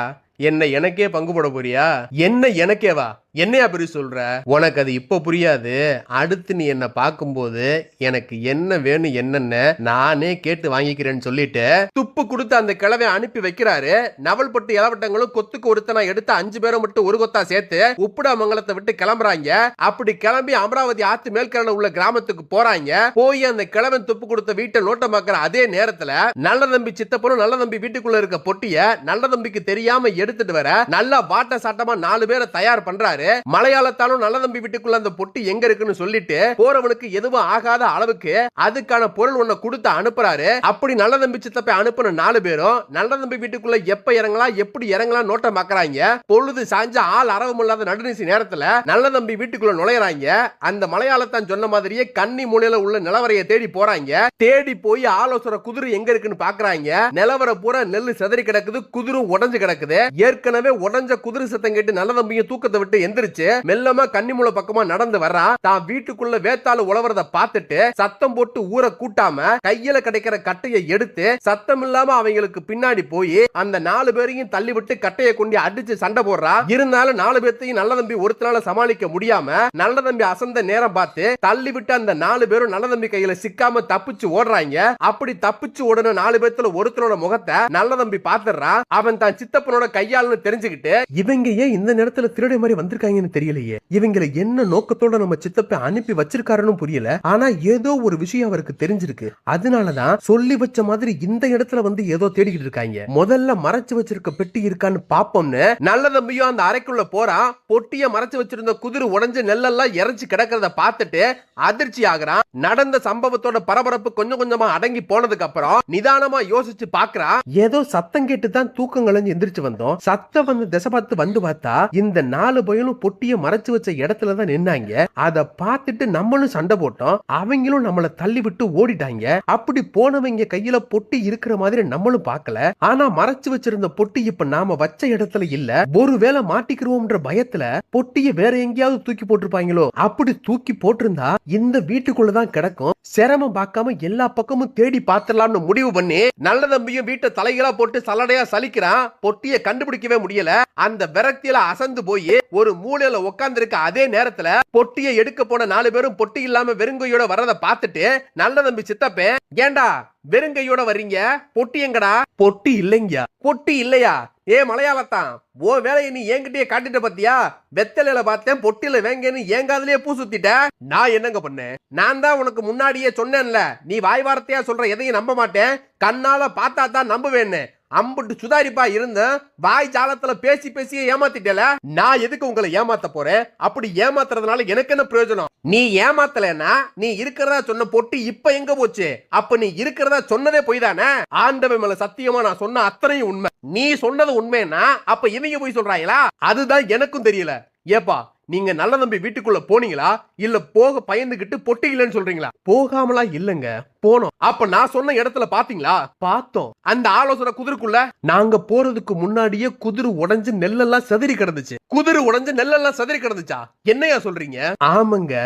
A: எனக்கே பங்கு போட போறியா? என்ன எனக்கேவா? என்னையா பெரிய சொல்ற? உனக்கு அது இப்ப புரியாது. அடுத்து நீ என்ன பார்க்கும்போது எனக்கு என்ன வேணும் என்னன்னு நானே கேட்டு வாங்கிக்கிறேன்னு சொல்லிட்டு துப்பு கொடுத்து அந்த கிழவை அனுப்பி வைக்கிறாரு. நவல்பட்டு இளவட்டங்களும் கொத்துக்கு ஒருத்தனா எடுத்து 5 பேரை மட்டும் ஒரு கொத்தா சேர்த்து உப்புடாமங்கலத்தை விட்டு கிளம்புறாங்க. அப்படி கிளம்பி அமராவதி ஆத்து மேல்கரையில உள்ள கிராமத்துக்கு போறாங்க. போய் அந்த கிழவன் துப்பு கொடுத்த வீட்டை நோட்டமாக்குற அதே நேரத்துல நல்ல தம்பி சித்தப்பனும் நல்ல தம்பி வீட்டுக்குள்ள இருக்க பொட்டிய நல்ல தம்பிக்கு தெரியாம எடுத்துட்டு வர நல்லா வாட்ட சாட்டமா 4 பேரை தயார் பண்றாரு. மலையாளத்தாலும் நல்ல தம்பி வீட்டுக்குள்ள அந்த பொட்டி எங்க இருக்குன்னு சொல்லிட்டு போறவனுக்கு எதுவும் ஆகாத அளவுக்கு அதுக்கான பொருள் ஒண்ணு கொடுத்து அனுப்புறாரு. அப்படி நல்ல தம்பி சித்தப்பை அனுப்புன 4 பேரும் நல்ல தம்பி வீட்டுக்குள்ள எப்ப இறங்கலாம் எப்படி இறங்கலாம் நோட்டம் பார்க்கறாங்க. பொழுது சாஞ்ச ஆள் அரவம் இல்லாத நடுநிசி நேரத்துல நல்ல தம்பி வீட்டுக்குள்ள நுழையறாங்க. அந்த மலையாளத்தான் சொன்ன மாதிரியே கன்னி மூலையில உள்ள நிலவரையை தேடி போறாங்க. தேடி போய் ஆலோசனை குதிரை எங்க இருக்குன்னு பாக்குறாங்க. நிலவர பூரா நெல்லு செதறி கிடக்குது, குதிரை உடஞ்சு கிடக்குது. ஏற்கனவே உடஞ்ச குதிரை சத்தம் கேட்டு நல்ல தம்பியும் தூக்கத்தை விட்டு எந்திரிச்சு மெல்லமா கன்னிமூல பக்கமா நடந்து வர்றா. தான் வீட்டுக்குள்ள வேத்தாளு உழவறத பார்த்துட்டு சத்தம் போட்டு ஊரை கூட்டாம கையில கிடைக்கிற கட்டையை எடுத்து சத்தம் இல்லாம அவங்களுக்கு பின்னாடி போய் அந்த 4 பேரையும் தள்ளி விட்டு கட்டையை கொண்டு அடிச்சு சண்டை போடுறா. இருந்தாலும் 4 பேர்த்தையும் நல்ல தம்பி ஒருத்தனால சமாளிக்க முடியாம நல்ல தம்பி அசந்த நேரம் பார்த்து தள்ளி விட்டு அந்த 4 பேரும் நல்ல தம்பி கையில சிக்காம தப்பிச்சு ஓடுறாங்க. அப்படி தப்பிச்சு ஓடுன 4 பேர்த்துல ஒருத்தனோட முகத்தை நல்ல தம்பி பாத்துறா. அவன் தான் சித்தப்பனோட கையாளுன்னு தெரிஞ்சுக்கிட்டு இவங்க ஏன் இந்த நேரத்துல திருடை மாதிரி வந்திருக்காங்கன்னு தெரியலையே, இவங்களை என்ன நோக்கத்தோட நம்ம சித்தப்பை அனுப்பி வச்சிருக்காருன்னு புரியல. ஆனா ஏதோ ஒரு விஷயம் அவருக்கு தெரிஞ்சிருக்கு. அதனாலதான் சொல்லி வச்ச மாதிரி இந்த இடத்துல வந்து ஏதோ தேடிக்கிட்டு இருக்காங்க. முதல்ல மறைச்சு வச்சிருக்க பெட்டி இருக்கான்னு பாப்போம்னு நல்ல தம்பியும் அந்த அறைக்குள்ள போறான். பொட்டிய மறைச்சு வச்சிருந்த குதிரை உடைஞ்ச நெல்லெல்லாம் இறச்சி கிடக்கிறத பார்த்துட்டு அதிர்ச்சி ஆகுறான். நடந்த சம்பவத்தோட பரபரப்பு கொஞ்சம் கொஞ்சமா அடங்கி போனதுக்கு அப்புறம் நிதானமா யோசிச்சு பாக்குறான். ஏதோ சத்தம் கேட்டு தான் தூக்கம் கலைஞ்சு எந்திரிச்சு வந்தோம். சத்தம் வந்து திசை பார்த்து வந்து பார்த்தா இந்த 4 பயனும் பொட்டிய மறைச்சு வச்ச இடத்துலதான் நின்னாங்க. அத பார்த்துட்டு நம்மளும் சண்டை போட்டோம். அவங்களும் நம்மள தள்ளி விட்டு ஓடிட்டாங்க. அப்படி போனவங்க கையில பொட்டி இருக்கிற மாதிரி நம்மளும் பார்க்கல. ஆனா மறைச்சு வச்சிருந்த பொட்டி இப்ப நாம வச்ச இடத்துல இல்ல. ஒருவேளை மாட்டிக்கிறோம்ன்ற பயத்துல பொட்டிய வேற எங்கேயாவது தூக்கி போட்டிருப்பாங்களோ. அப்படி தூக்கி போட்டிருந்தா இந்த வீட்டுக்குள்ளதான் கிடக்கும். சிரமம் பார்க்காம எல்லா பக்கமும் தேடி பார்த்துடலாம்னு முடிவு பண்ணி நல்ல தம்பியும் வீட்டை தலைகளா போட்டு சலடையா சலிக்கிறான். பொட்டிய கண்டுபிடிக்கவே முடியல. அந்த விரக்தியில அசந்து போய் ஒரு மூலையில உட்கார்ந்து இருக்க அதே நேரத்துல பொட்டியை எடுக்க போன 4 பேரும் பொட்டி இல்லாம வெறுங்கையோட வரத பார்த்துட்டு நல்ல தம்பி சித்தப்பே, ஏண்டா வெறுங்கையோட வர்றீங்க, பொட்டி எங்கடா? பொட்டி இல்லைங்கயா. பொட்டி இல்லையா? ஏ மலையாளத்தான், ஓ வேலையை நீ என்கிட்டயே காட்டிட்ட பத்தியா? வெத்தலையில பார்த்தேன், பொட்டில வேங்கன்னு ஏங்காதுலயே பூ சுத்திட்ட. நான் என்னங்க பண்ணேன்? நான் தான் உனக்கு முன்னாடியே சொன்னேன்ல, நீ வாய் வார்த்தையா சொல்ற எதையும் நம்ப மாட்டேன், கண்ணால பார்த்தா தான் நம்புவேன்னு. அம்புட்டு சுதாரிப்பா இருந்த வாய் ஜாலத்துல பேசி பேசியே ஏமாத்திட்டல. நான் எதுக்கு உங்களை ஏமாத்த போறேன்? அப்படி ஏமாத்துறதுனால எனக்கு என்ன பிரயோஜனம்? நீ ஏமாத்தலன்னா நீ இருக்கிறதா சொன்ன பொட்டி இப்ப எங்க போச்சு? அப்ப நீ இருக்கிறதா சொன்னதே போய் தானே? ஆண்டவன் மேல சத்தியமா நான் சொன்ன அத்தனையும் உண்மை. நீ சொன்னது உண்மைன்னா அப்ப இவங்க போய் சொல்றாங்களா? அதுதான் எனக்கும் தெரியல. ஏப்பா, நீங்க நல்ல தம்பி வீட்டுக்குள்ள போனீங்களா, இல்ல போக பயந்துகிட்டு பொட்டிக்கலன்னு சொல்றீங்களா? போகாமலா இல்லங்க, போனோம். அப்ப நான் சொன்ன இடத்துல பாத்தீங்களா? பார்த்தோம். அந்த ஆலோசனை குதிரைக்குள்ள நாங்க போறதுக்கு முன்னாடியே குதிரை உடைஞ்சு நெல்லெல்லாம் செதறி கிடந்துச்சு. குதிரை உடைஞ்சு நெல்லெல்லாம் செதறி கிடந்துச்சா? என்னையா சொல்றீங்க? ஆமாங்க,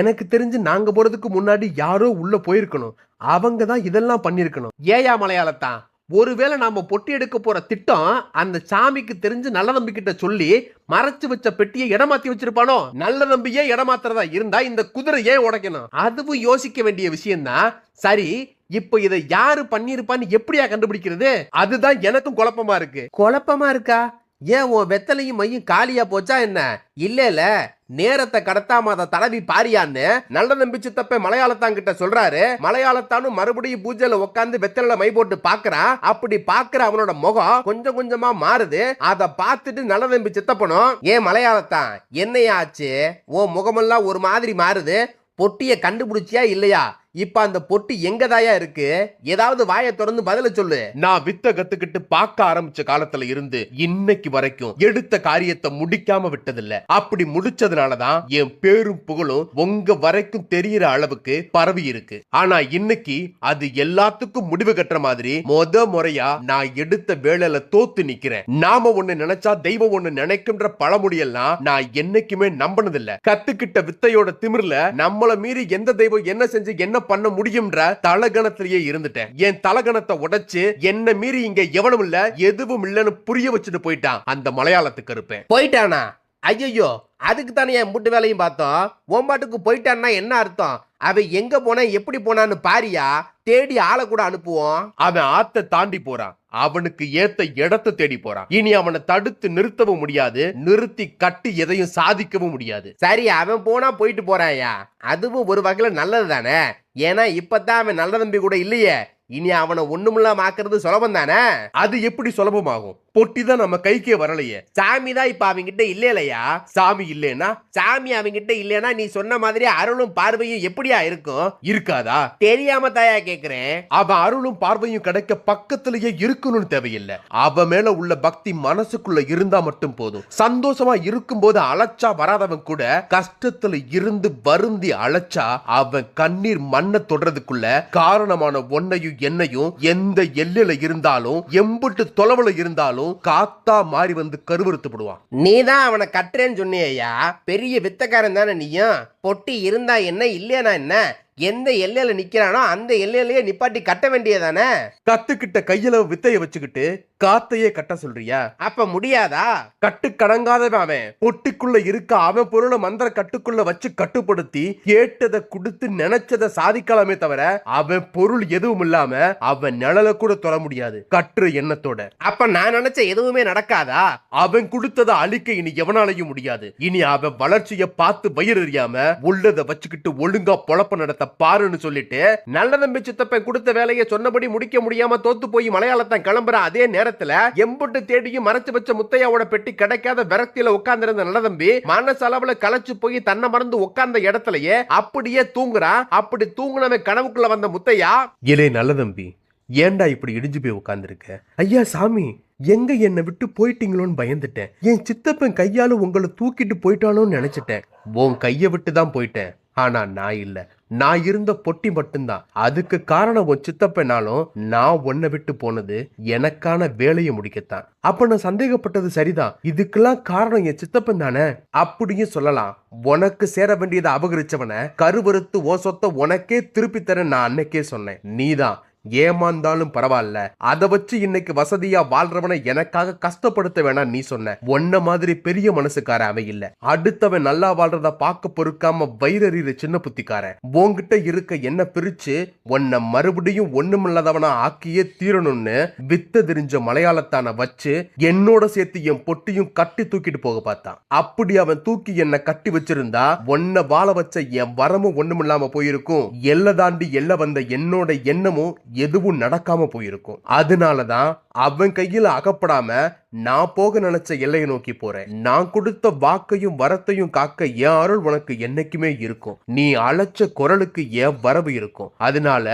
A: எனக்கு தெரிஞ்சு நாங்க போறதுக்கு முன்னாடி யாரோ உள்ள போயிருக்கணும். அவங்க தான் இதெல்லாம் பண்ணிருக்கணும். ஏயா மலையாளத்தான், ஒருவேளை நாம பொட்டி எடுக்க போற திட்டம் அந்த சாமிக்கு தெரிஞ்சு நல்ல தம்பி கிட்ட சொல்லி மறைச்சு வச்ச பெட்டியை இடமாத்தி வச்சிருப்பானோ? நல்ல தம்பியே இடமாத்துறதா இருந்தா இந்த குதிரை ஏன் உடைக்கணும்? அதுவும் யோசிக்க வேண்டிய விஷயம் தான். சரி, இப்ப இதை யாரு பண்ணிருப்பான்னு எப்படியா கண்டுபிடிக்கிறது? அதுதான் எனக்கும் குழப்பமா இருக்கு. குழப்பமா இருக்கா? ஏன் உன் வெத்தலையும் மையும் காலியா போச்சா என்ன? இல்ல நேரத்தை கடத்தாம அதை தடவி பாரியான்னு நல்ல நம்பி சித்தப்ப மலையாளத்தான் கிட்ட சொல்றாரு. மலையாளத்தானும் மறுபடியும் பூஜையில உட்காந்து வெத்தலையில மை போட்டு பாக்குறான். அப்படி பாக்குற அவனோட முகம் கொஞ்சம் கொஞ்சமா மாறுது. அதை பார்த்துட்டு நல்ல நம்பி சித்தப்பனும், ஏன் மலையாளத்தான் என்னையா ஆச்சு? உன் முகமெல்லாம் ஒரு மாதிரி மாறுது, பொட்டிய கண்டுபிடிச்சியா இல்லையா? இப்ப அந்த பொட்டி எங்கதாயா இருக்கு? ஏதாவது வாயை திறந்து பதில சொல்லு. நான் வித்த கத்துக்கிட்டு பார்க்க ஆரம்பிச்ச காலத்துல இருந்து இன்னைக்கு வரைக்கும் எடுத்த காரியத்தை முடிக்காம விட்டதில்ல. அப்படி முடிச்சதுனாலதான் என் பேரும் புகழும் உங்க வரைக்கும் தெரியற அளவுக்கு பரவி இருக்கு. ஆனா இன்னைக்கு அது எல்லாத்துக்கும் முடிவு கட்டுற மாதிரி முறையா நான் எடுத்த வேலையில தோத்து நிக்கிறேன். நாம ஒண்ணு நினைச்சா தெய்வம் ஒண்ணு நினைக்கும்ன்ற பழமொழியெல்லாம் நான் என்னைக்குமே நம்பினதில்ல. கத்துக்கிட்ட வித்தையோட திமிர்ல நம்மள மீறி எந்த தெய்வம் என்ன செஞ்சு என்ன பண்ண முடியும்ன்ற தலகணத்திலேயே இருந்துட்டேன். என் தலகணத்தை உடைச்சு என்ன மீறி இங்க எவனும் இல்ல எதுவும் இல்லன்னு புரிய வச்சுட்டு போயிட்டான் அந்த மலையாளத்துக்கு இருப்பேன். போயிட்டானா? ஐயோ, அதுக்கு தானே என் முட்டு வேலையும் பார்த்தோம். ஓம்பாட்டுக்கு போயிட்டான்னா என்ன அர்த்தம்? அவன் எங்க போன எப்படி போனான்னு பாரியா, தேடி ஆளை கூட அனுப்புவோம். அவன் ஆத்த தாண்டி போறான், அவனுக்கு ஏத்த இடத்தை தேடி போறான். இனி அவனை தடுத்து நிறுத்தவும் முடியாது, நிறுத்தி கட்டி எதையும் சாதிக்கவும் முடியாது. சரி, அவன் போனா போயிட்டு போறாயா, அதுவும் ஒரு வகையில நல்லது தானே. ஏன்னா இப்பதான் அவன் நல்ல தம்பி கூட இல்லையே, இனி அவனை ஒண்ணுமில்லாம ஆக்குறது சுலபம் தானே. அது எப்படி சுலபமாகும்? பொட்டி தான் நம்ம கைக்கே வரலையே. சாமி தான் இப்ப அவங்கிட்ட இல்லையா? சாமி இல்லைன்னா, சாமி அவங்கிட்ட இல்லைன்னா நீ சொன்ன மாதிரி அருளும் பார்வையும் எப்படியா இருக்கும்? இருக்காதா? தெரியாம தாயா கேக்குறேன். அவன் அருளும் பார்வையும் கிடைக்க பக்கத்திலேயே இருக்கணும்னு தேவையில்லை. அவன் மேல உள்ள பக்தி மனசுக்குள்ள இருந்தா மட்டும் போதும். சந்தோஷமா இருக்கும் போது அழைச்சா வராதவன் கூட கஷ்டத்துல இருந்து வருந்தி அழைச்சா அவன் கண்ணீர் மண்ணை தொடறதுக்குள்ள காரணமான ஒன்னையும் என்னையும் எந்த எல்லையில இருந்தாலும் எம்புட்டு தொலைவுல இருந்தாலும் காத்தா மாறி வந்து கருவறுத்துப்படுவான். நீதான் அவனை கட்டுறேன்னு சொன்னியா? பெரிய வித்தக்காரன் தானே நீயும். பொட்டி இருந்தா என்ன இல்லையா என்ன? எந்த எல்லையில நிக்கிறானோ அந்த எல்லையிலேயே நிப்பாட்டி கட்ட வேண்டியதானே. கத்துக்கிட்ட கையில வித்தைய வச்சுக்கிட்டு காத்தையே கட்ட சொல்றியா? அப்ப முடியாதா? கட்டு கடங்காதவன் அவன். பொட்டிக்குள்ள இருக்க அவன் பொருளை மந்திர கட்டுக்குள்ள வச்சு கட்டுப்படுத்தி கேட்டதை கொடுத்து நினைச்சதை சாதிக்கலாமே தவிர அவன் பொருள் எதுவும் இல்லாம அவன் நிழல கூட தொட முடியாது கட்டுற எண்ணத்தோட. அப்ப நான் நினைச்ச எதுவுமே நடக்காதா? அவன் கொடுத்ததை அழிக்க இனி எவனாலையும் முடியாது. இனி அவன் வளர்ச்சியை பார்த்து வயிறு எறியாம உள்ளதை வச்சுக்கிட்டு ஒழுங்கா பொழப்ப நடத்த பாருன்னு சொல்லிட்டு நல்ல தம்பி சித்தப்பன் கொடுத்த வேலையை சொன்னபடி முடிக்க முடியாம தோத்து போய் மலையாளத்தான் கிளம்புற அதே நேரத்துல எம்புட்டு தேடியும் மறைச்சு வச்ச முத்தையாவோட பெட்டி கிடைக்காத விரக்தியில உட்கார்ந்திருந்த நல்ல தம்பி மனசளவுல களைச்சு போய் தன்னை மறந்து உட்கார்ந்த இடத்துலயே அப்படியே தூங்குறான். அப்படி தூங்குனவன் கனவுக்குள்ள வந்த முத்தையா, இலே நல்ல தம்பி, ஏன்டா இப்படி இடிஞ்சு போய் உட்கார்ந்துருக்க? ஐயா சாமி, எங்க என்னை விட்டு போயிட்டீங்களோன்னு பயந்துட்டேன். என் சித்தப்பன் கையால உங்களை தூக்கிட்டு போயிட்டானோன்னு நினைச்சிட்டேன். உன் கைய விட்டு தான் போயிட்டேன். ஆனா நான் இல்ல, நான் இருந்த பொட்டி மட்டும்தான். அதுக்கு காரணம் உன் சித்தப்பனாலும் நான் உன்னை விட்டு போனது எனக்கான வேலையை முடிக்கத்தான். அப்ப நான் சந்தேகப்பட்டது சரிதான். இதுக்கெல்லாம் காரணம் என் சித்தப்பன் தானே அப்படியும் சொல்லலாம். உனக்கு சேர வேண்டியதை அபகரிச்சவனை கருவறுத்து ஓ சொத்தை உனக்கே திருப்பி தர நான் அன்னைக்கே சொன்னேன். நீதான் ஏமாந்தாலும் பரவாயில்ல, அதை வச்சு இன்னைக்கு வசதியா வாழ்றவனை எனக்காக கஷ்டப்படுத்த வேணாம் நீ சொன்ன. ஒன்ன மாதிரி பெரிய மனசுக்கார அவன் இல்ல. அடுத்தவன் நல்லா வாழ்றத பார்க்க பொறுக்காம வைரறிற சின்ன புத்திக்காரன். உன்கிட்ட இருக்க என்ன பிரிச்சு உன்னை மறுபடியும் ஒண்ணுமில்லாதவனா ஆக்கியே தீரணும்னு வித்த தெரிஞ்ச மலையாளத்தான வச்சு என்னோட சேர்த்து என் பொட்டியும் கட்டி தூக்கிட்டு போக பார்த்தான். அப்படி அவன் தூக்கி என்ன கட்டி வச்சிருந்தா உன்னை வாழ வச்ச என் வரமும் ஒண்ணுமில்லாம போயிருக்கும். எல்லை தாண்டி எல்லை வந்த என்னோட எண்ணமும் எதுவும் நடக்காம போயிருக்கும். அதனாலதான் அவன் கையில அகப்படாம நான் போக நினைச்ச எல்லையை நோக்கி போறேன். நான் கொடுத்த வாக்கையும் வரத்தையும் காக்க என் அருள் உனக்கு என்னைக்குமே இருக்கும். நீ அழைச்ச குரலுக்கு என் வரவு இருக்கும். அதனால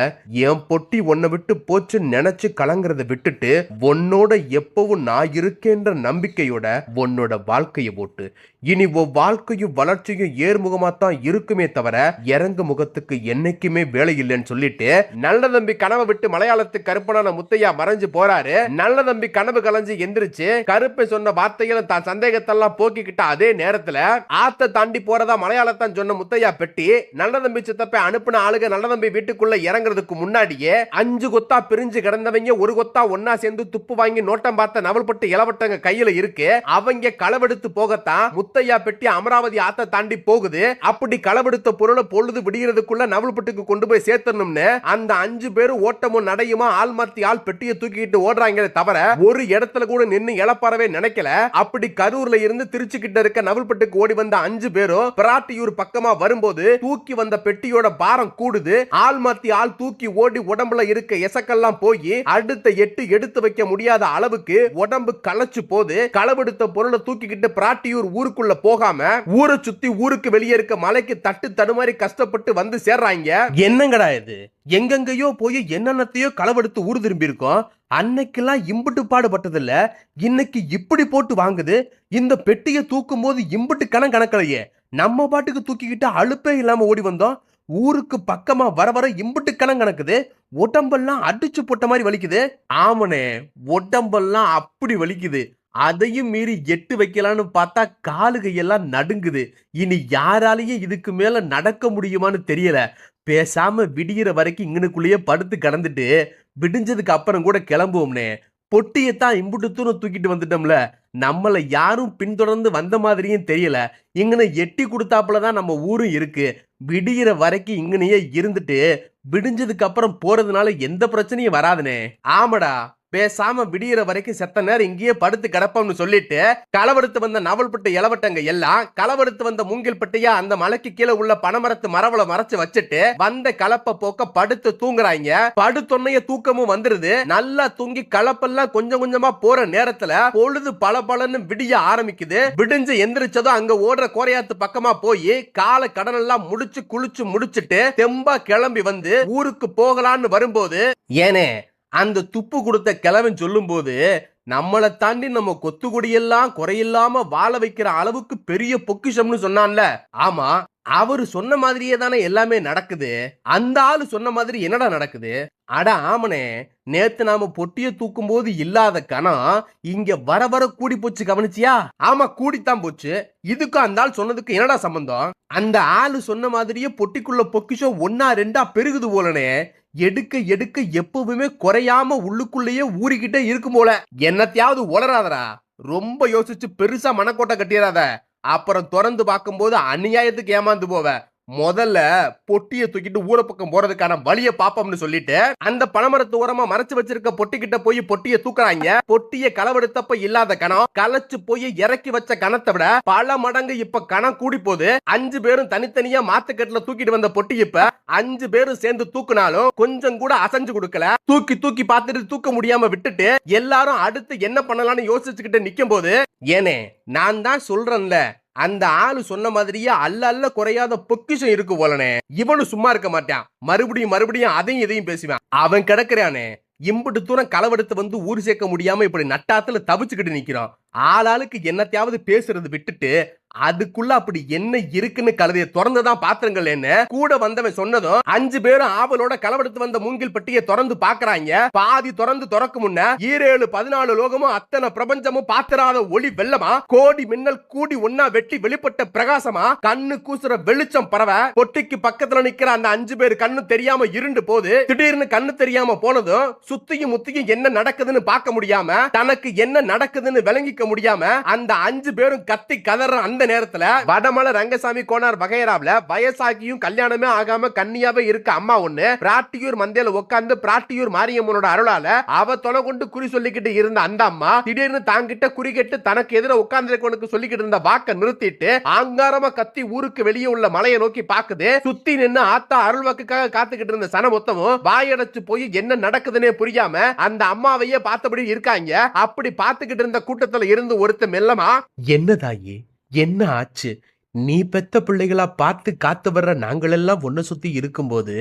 A: என் பொட்டி உன்னை விட்டு போச்சு நினைச்சு கலங்குறத விட்டுட்டு உன்னோட எப்பவும் நான் இருக்கேன்ற நம்பிக்கையோட உன்னோட வாழ்க்கையை போட்டு இனி உன் வாழ்க்கையும் வளர்ச்சியும் ஏர்முகமா தான் இருக்குமே தவிர இறங்கு முகத்துக்கு என்னைக்குமே வேலை இல்லைன்னு சொல்லிட்டு நல்ல தம்பி கனவை விட்டு மலையாளத்து கருப்பனான முத்தையா மறைஞ்சு போறாரு. நல்ல தம்பி கனவு கலைஞ்சு எந்திரிச்சு கருப்பை சொன்ன வார்த்தைகளை தான் சந்தேகத்தெல்லாம் போக்கிக்கிட்ட அதே நேரத்துல ஆத்த தாண்டி போறதா மலையாளத்தான் சொன்ன முத்தையா பெட்டி நல்ல தம்பி சித்தப்பை அனுப்பின ஆளுக நல்ல தம்பி வீட்டுக்குள்ள இறங்குறதுக்கு முன்னாடியே 5 கொத்தா பிரிஞ்சு கிடந்தவங்க ஒரு கொத்தா ஒன்னா சேர்ந்து துப்பு வாங்கி நோட்டம் பார்த்த நவல்பட்டு இளவட்டங்க கையில இருக்கு. அவங்க களவெடுத்து போகத்தான் முத்தையா பெட்டி அமராவதி ஆத்த தாண்டி போகுது. அப்படி களவெடுத்த பொருளை பொழுது விடுகிறதுக்குள்ள நவல்பட்டுக்கு கொண்டு போய் சேர்த்தணும்னு அந்த 5 பேரும் ஓட்டமும் நடையுமா ஆள் மாத்தி ஆள் பெட்டியை தூக்கிட்டு ஓடுறாங்க தவிர ஒரு இடத்துல கூட நின்னு இழப்பறவே நினைக்கல. அப்படி கரூர்ல இருந்து திருச்சி கிட்ட இருக்க நவல்பட்டுக்கு ஓடி வந்த 5 பேரும் பிராட்டியூர் பக்கமா வரும்போது தூக்கி வந்த பெட்டியோட பாரம் கூடுது. ஆள் மாத்தி ஆள் தூக்கி ஓடி உடம்புல இருக்க எசக்கெல்லாம் போய் அடுத்த 8 எடுத்து வைக்க முடியாத அளவுக்கு உடம்பு களைச்சு போது. களவெடுத்த பொருளை தூக்கிக்கிட்டு பிராட்டியூர் ஊருக்குள்ள போகாம ஊரை சுத்தி ஊருக்கு வெளியே இருக்க மலைக்கு தட்டு தடுமாறி கஷ்டப்பட்டு வந்து சேர்றாங்க. என்னங்கடா இது, எங்கெங்கயோ போய் என்னென்னத்தையோ களவெடுத்து ஊர் திரும்பி இருக்கோம். அன்னைக்கெல்லாம் இம்புட்டு பாடுபட்டதில்ல, இன்னைக்கு இப்படி போட்டு வாங்குது. இந்த பெட்டியை தூக்கும் போது இம்புட்டு கணக்கலையே, நம்ம பாட்டுக்கு தூக்கிக்கிட்டு அலுப்பே இல்லாம ஓடி வந்தோம். ஊருக்கு பக்கமா வர வர இம்புட்டு கணக்குது. உடம்பெல்லாம் அடிச்சு போட்ட மாதிரி வலிக்குது. ஆமனே, உடம்பெல்லாம் அப்படி வலிக்குது. அதையும் மீறி 8 வைக்கலான்னு பார்த்தா காலு கையெல்லாம் நடுங்குது. இனி யாராலேயே இதுக்கு மேல நடக்க முடியுமான்னு தெரியல. பேசாம விடிகிற வரைக்கும் இங்கனுக்குள்ளேயே படுத்து கடந்துட்டு விடிஞ்சதுக்கு அப்புறம் கூட கிளம்புவோம்னே. பொட்டியத்தான் இம்புட்டு தூரம் தூக்கிட்டு வந்துட்டோம்ல, நம்மளை யாரும் பின்தொடர்ந்து வந்த மாதிரியும் தெரியல. இங்கன எட்டி கொடுத்தாப்புலதான் நம்ம ஊரும் இருக்கு. விடிகிற வரைக்கும் இங்கனையே இருந்துட்டு விடிஞ்சதுக்கு அப்புறம் போறதுனால எந்த பிரச்சனையும் வராதுனே. ஆமாடா, பேசாம விடிகிற வரைக்கும் செத்த நேரம் இங்கேயே படுத்து கிடப்போம்னு சொல்லிட்டு களவெடுத்து வந்த நவல்பட்டு இளவட்டங்க எல்லாம் களவெடுத்து வந்த மூங்கில் பட்டியா அந்த மலைக்கு கீழே உள்ள பனமரத்து மரவளை மறைச்சு வச்சுட்டு வந்த கலப்ப போக்க படுத்து தூங்குறாங்க. படுத்தொன்னைய தூக்கமும் வந்துருது. நல்லா தூங்கி கலப்பெல்லாம் கொஞ்சம் கொஞ்சமா போற நேரத்துல பொழுது பளபளன்னு விடிய ஆரம்பிக்குது. விடிஞ்சு எந்திரிச்சதும் அங்க ஓடுற கோரையாத்து பக்கமா போய் கால கடனெல்லாம் முடிச்சு குளிச்சு முடிச்சுட்டு தெம்பா கிளம்பி வந்து ஊருக்கு போகலான்னு வரும்போது ஏனே அந்த துப்பு கொடுத்த கிழவன் சொல்லும் போது நம்மளை தாண்டி நம்ம கொத்துக்குடியெல்லாம் குறையில்லாம வாழ வைக்கிற அளவுக்கு பெரிய பொக்கிஷம்னு சொன்னான்ல. ஆமா, அவரு சொன்ன மாதிரியே தானே எல்லாமே நடக்குது. அந்த ஆளு சொன்ன மாதிரி என்னடா நடக்குது? அட ஆமனே, நேத்து நாம பொட்டிய தூக்கும் போது இல்லாத கணம் இங்க வர வர கூடி போச்சு, கவனிச்சியா? ஆமா, கூடித்தான் போச்சு. இதுக்கும் அந்த ஆள் சொன்னதுக்கு என்னடா சம்பந்தம்? அந்த ஆளு சொன்ன மாதிரியே பொட்டிக்குள்ள பொக்கிஷம் 1 2 பெருகுது போலனே. எடுக்க எடுக்க எப்பவுமே குறையாம உள்ளுக்குள்ளேயே ஊறிக்கிட்டே இருக்கும் போல. என்னத்தையாவது உளராதரா, ரொம்ப யோசிச்சு பெருசா மனக்கோட்டை கட்டிடாத. அப்புறம் திறந்து பார்க்கும்போது அநியாயத்துக்கு ஏமாந்து போவ. முதல்ல பொட்டிய தூக்கிட்டு ஊர பக்கம் போறதுக்கான வழிய பாப்போம்னு சொல்லிட்டு அந்த பனமரத்து ஓரமா மறைச்சு வச்சிருக்க பொட்டி கிட்ட போய் பொட்டிய தூக்குறாங்க. பொட்டிய களவெடுத்தப்ப இல்லாத கணம் களைச்சு போய் இறக்கி வச்ச கணத்தை விட பல மடங்கு இப்ப கணம் கூடி போகுது. 5 பேரும் தனித்தனியா மாத்துக்கட்டுல தூக்கிட்டு வந்த பொட்டி இப்ப 5 பேரும் சேர்ந்து தூக்குனாலும் கொஞ்சம் கூட அசைஞ்சு கொடுக்கல. தூக்கி தூக்கி பார்த்துட்டு தூக்க முடியாம விட்டுட்டு எல்லாரும் அடுத்து என்ன பண்ணலாம்னு யோசிச்சுக்கிட்டு நிக்கும் போது ஏனே, நான் தான் சொல்றேன்ல, அந்த ஆளு சொன்ன மாதிரியே அல்ல குறையாத பொக்கிஷம் இருக்கு போலனே. இவனு சும்மா இருக்க மாட்டான். மறுபடியும் அதையும் இதையும் பேசுவான். அவன் கிடக்குறானே, இம்புட்டு தூரம் களவெடுத்து வந்து ஊர் சேர்க்க முடியாம இப்படி நட்டாத்துல தவிச்சுக்கிட்டு நிக்கிறான். ஆளாளுக்கு என்னத்தையாவது பேசுறது விட்டுட்டு அதுக்குள்ள அப்படி என்ன இருக்குன்னு கழுதைய திறந்துதான் பாத்துருங்களேன்னு கூட வந்தவன் சொன்னதும் 5 பேரும் ஆவலோட களவெடுத்து வந்த மூங்கில் பெட்டியை திறந்து பாக்குறாங்க. பாதி திறக்க முன்ன 7 14 லோகமும் அத்தனை பிரபஞ்சமும் பாத்திராத ஒளி வெள்ளமா கோடி மின்னல் கூடி ஒன்னா வெட்டி வெளிப்பட்ட பிரகாசமா கண்ணு கூசுற வெளிச்சம் பரவ பொட்டிக்கு பக்கத்துல நிக்கிற அந்த 5 பேர் கண்ணு தெரியாம இருண்டு போது திடீர்னு கண்ணு தெரியாம போனதும் சுத்தியும் முத்தியும் என்ன நடக்குதுன்னு பார்க்க முடியாம தனக்கு என்ன நடக்குதுன்னு விளங்கிக்க முடியாம அந்த 5 பேரும் கத்தி கதற அந்த நேரத்துல வடமலை ரங்கசாமி கோனார் வகையராவுல வயசாகியும் கல்யாணமே ஆகாம கன்னியாவே இருக்க அம்மா ஒண்ணு பிராட்டியூர் மந்தையில உட்கார்ந்து பிராட்டியூர் மாரியம்மனோட அருளால அவ தொலை கொண்டு குறி சொல்லிக்கிட்டு இருந்த அந்த அம்மா திடீர்னு தாங்கிட்ட குறி கேட்டு தனக்கு எதிர உட்கார்ந்து சொல்லிக்கிட்டு இருந்த வாக்க நிறுத்திட்டு ஆங்காரமா கத்தி ஊருக்கு வெளியே உள்ள மலையை நோக்கி பாக்குது. சுத்தி நின்னு ஆத்தா அருள்வாக்குக்காக காத்துக்கிட்டு இருந்த சன மொத்தமும் வாயடைச்சு போய் என்ன நடக்குதுன்னே புரியாம அந்த அம்மாவையே பார்த்தபடி இருக்காங்க. அப்படி பார்த்துக்கிட்டு இருந்த கூட்டத்துல இருந்து ஒருத்த மெல்லமா,
B: என்ன தாயி, என்ன ஆச்சு? நீ பெத்த பிள்ளைகளா பார்த்து காத்து வர்ற நாங்களெல்லாம் ஒன்ன சுத்தி இருக்கும்போது